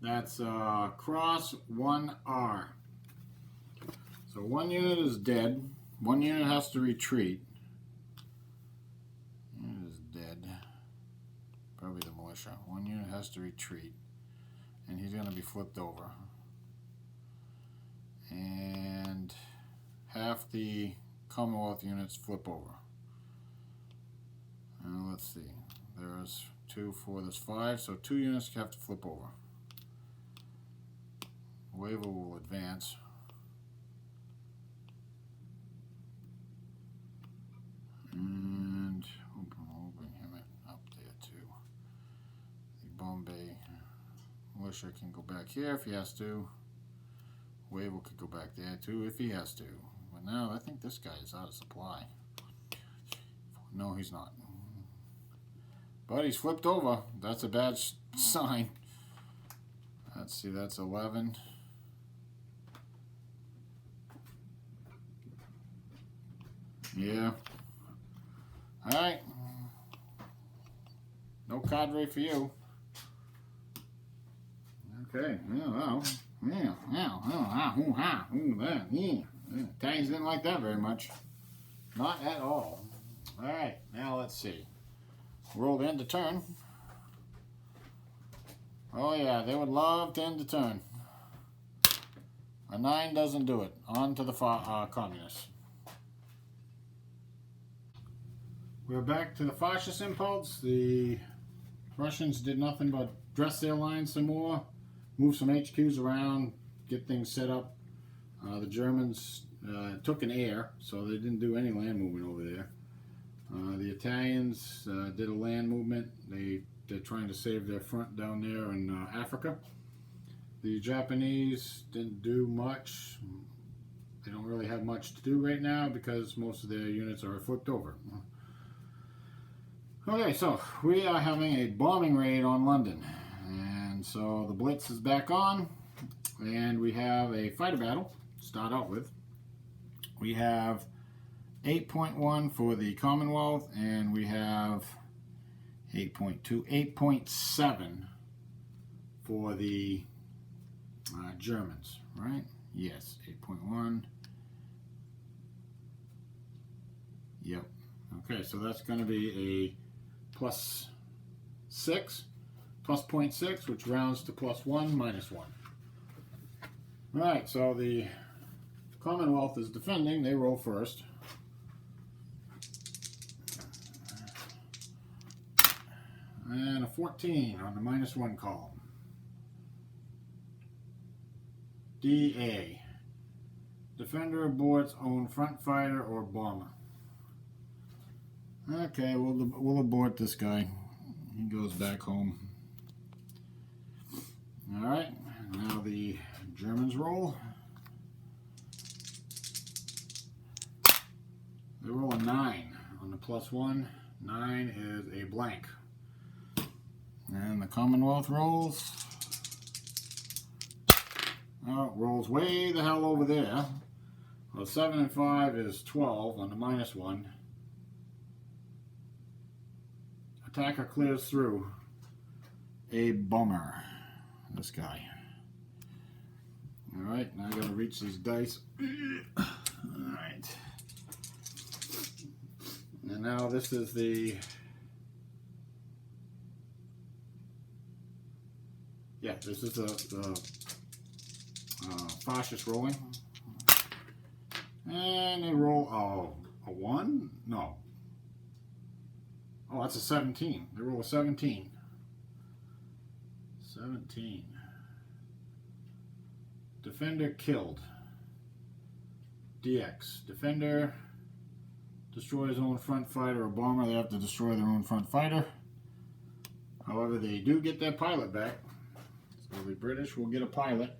That's cross 1R. So 1 unit is dead. 1 unit has to retreat. Unit is dead. Probably the militia. 1 unit has to retreat. And he's going to be flipped over. And half the Commonwealth units flip over. Let's see. There's 2, 4, there's 5. So 2 units have to flip over. Wavo will advance. And we'll bring him up there too. The Bombay militia can go back here if he has to. Wavo could go back there too if he has to. But now I think this guy is out of supply. No, he's not. But he's flipped over. That's a bad sign. Let's see, that's 11. Yeah. Alright. No cadre for you. Okay. Italians didn't like that very much. Not at all. Alright, now let's see. Roll to end the turn. Oh yeah, they would love to end the turn. A 9 doesn't do it. On to the communists. We're back to the fascist impulse. The Russians did nothing but dress their lines some more, move some HQs around, get things set up. The Germans took an air, so they didn't do any land movement over there. The Italians did a land movement. They're trying to save their front down there in Africa. The Japanese didn't do much. They don't really have much to do right now because most of their units are flipped over. Okay, so we are having a bombing raid on London. And so the Blitz is back on. And we have a fighter battle to start out with. We have 8.1 for the Commonwealth, and we have 8.2, 8.7 for the Germans, right? Yes, 8.1. Yep. Okay, so that's going to be a +6, plus 0.6, which rounds to +1, -1. All right, so the Commonwealth is defending. They roll first. And a 14 on the -1 column. DA. Defender aborts own front fighter or bomber. Okay, we'll abort this guy. He goes back home. Alright, now the Germans roll. They roll a 9 on the +1. 9 is a blank. And the Commonwealth rolls. Oh, it rolls way the hell over there. Well, 7 and 5 is 12 on the -1. Attacker clears through. A bummer. This guy. Alright, now I gotta reach these dice. Alright. And now this is the... Yeah, this is the fascist rolling. And they roll, a 1? No. Oh, that's a 17. They roll a 17. 17. Defender killed. DX. Defender destroys own front fighter or bomber. They have to destroy their own front fighter. However, they do get their pilot back. So the British will get a pilot.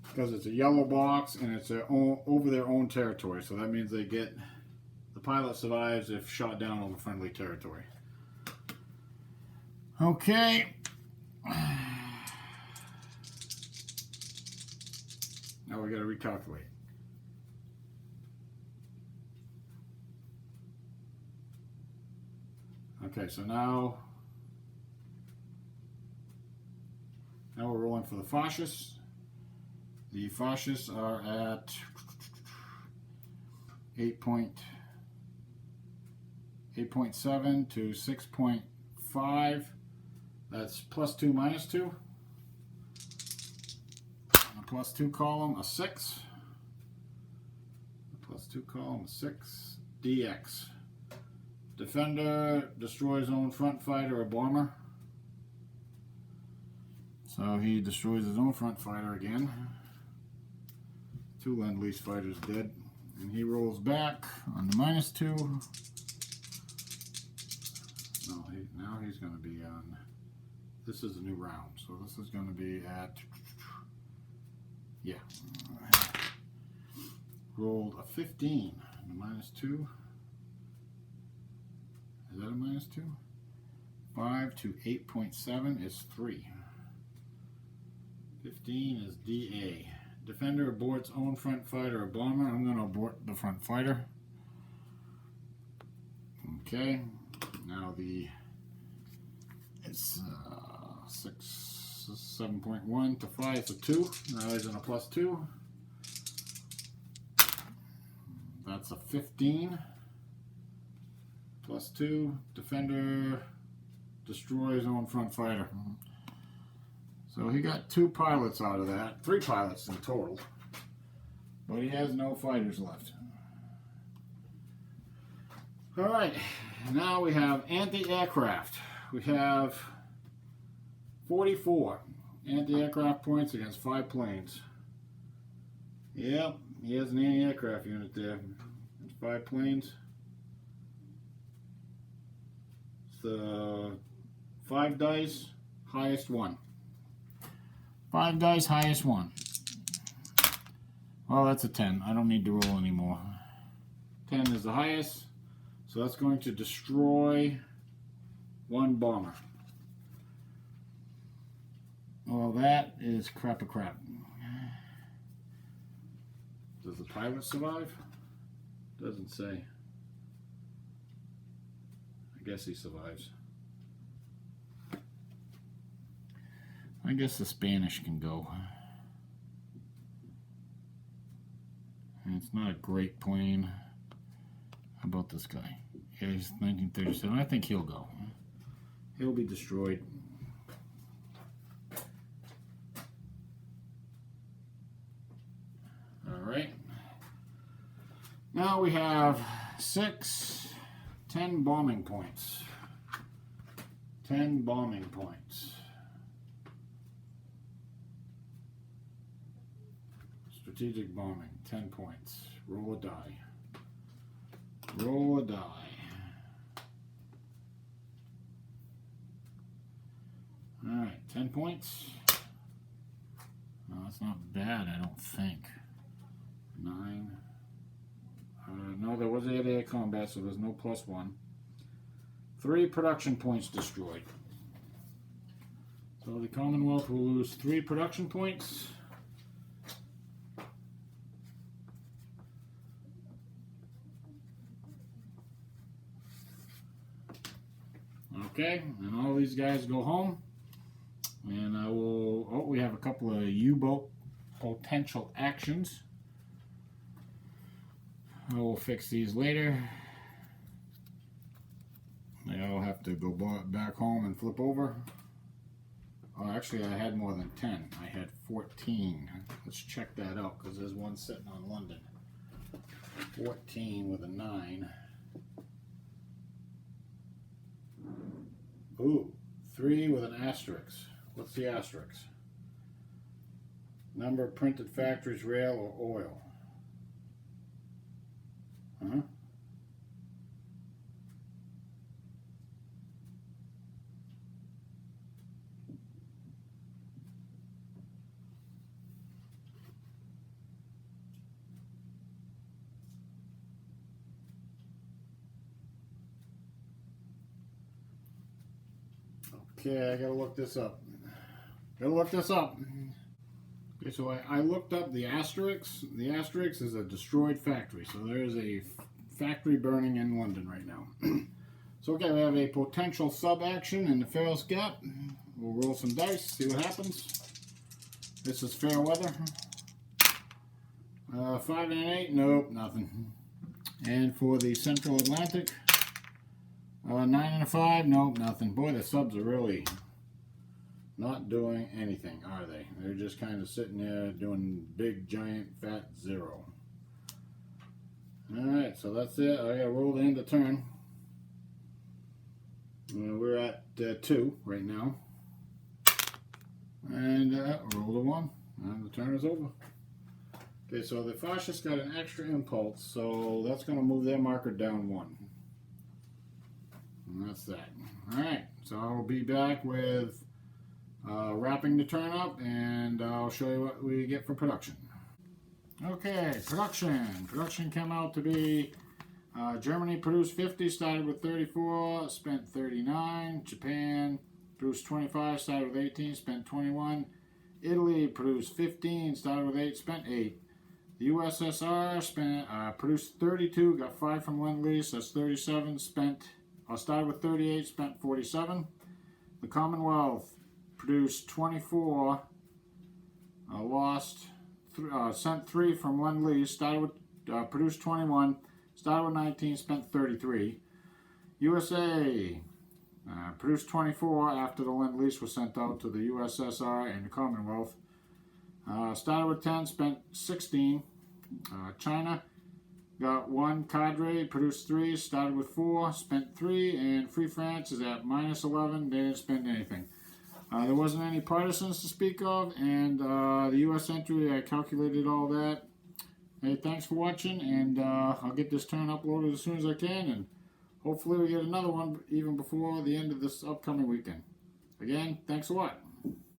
Because it's a yellow box and it's over their own territory. So that means they get... The pilot survives if shot down over friendly territory. Okay. Now we got to recalculate. Okay, so now we're rolling for the fascists. The fascists are at 8.7 to 6.5. That's +2 -2. On the +2 column, a 6. The +2 column, a 6. DX. Defender destroys own front fighter or bomber. So he destroys his own front fighter again. 2 Lend-Lease fighters dead. And he rolls back on the -2. No, now he's going to be on... This is a new round, so this is going to be at... Yeah. Rolled a 15 on the -2. Is that a -2? 5 to 8.7 is 3. 15 is DA. Defender aborts own front fighter or bomber. I'm going to abort the front fighter. Okay. Now it's 7.1 to 5 to 2. Now he's on a +2. That's a 15. +2. Defender destroys own front fighter. So he got 2 pilots out of that. 3 pilots in total. But he has no fighters left. Alright. Now we have anti-aircraft. We have 44 anti-aircraft points against 5 planes. Yep, he has an anti-aircraft unit there. It's 5 planes. It's the 5 dice, highest 1. 5 dice, highest 1. Well, that's a 10. I don't need to roll anymore. 10 is the highest. So that's going to destroy 1 bomber. Well, that is crap. Does the pilot survive? Doesn't say. I guess he survives. I guess the Spanish can go. And it's not a great plane. How about this guy? Yeah, he's 1937. I think he'll go. He'll be destroyed. Alright. Now we have 10 bombing points. 10 bombing points. Strategic bombing, 10 points. Roll a die. Roll a die. Alright, 10 points. No, that's not bad, I don't think. 9. No, there was air-to-air combat, so there's no +1. 3 production points destroyed. So the Commonwealth will lose 3 production points. Okay, and all these guys go home. And I will, oh, we have a couple of U-boat potential actions. I will fix these later. I'll have to go back home and flip over. Oh, actually, I had more than 10. I had 14. Let's check that out, because there's one sitting on London. 14 with a 9. Ooh, 3 with an asterisk. What's the asterisk? Number of printed factories, rail, or oil. Huh? Okay, I gotta look this up. Okay, so I looked up the asterisk. The asterisk is a destroyed factory. So there is a factory burning in London right now. So okay, we have a potential sub action in the Ferris Gap. We'll roll some dice, see what happens. This is fair weather. 5 and an 8, nope, nothing. And for the Central Atlantic, 9 and a 5, nope, nothing. Boy, the subs are really not doing anything, are they? They're just kind of sitting there doing big, giant, fat 0. Alright, so that's it. I gotta roll the end of turn. We're at 2 right now. And roll the 1. And the turn is over. Okay, so the fascists got an extra impulse, so that's going to move their marker down 1. And that's that. Alright, so I'll be back with wrapping the turn up, and I'll show you what we get for production. Okay, production. Production came out to be Germany produced 50, started with 34, spent 39. Japan produced 25, started with 18, spent 21. Italy produced 15, started with 8, spent 8. The USSR produced 32, got 5 from Lend-Lease, that's 37, started with 38, spent 47. The Commonwealth produced 24, sent 3 from Lend-Lease, produced 21, started with 19, spent 33. USA produced 24 after the Lend-Lease was sent out to the USSR and the Commonwealth. Started with 10, spent 16. China got 1 cadre, produced 3, started with 4, spent 3, and Free France is at -11. They didn't spend anything. There wasn't any partisans to speak of, and the U.S. entry, I calculated all that. Hey, thanks for watching, and I'll get this turn uploaded as soon as I can, and hopefully we get another one even before the end of this upcoming weekend. Again, thanks a lot.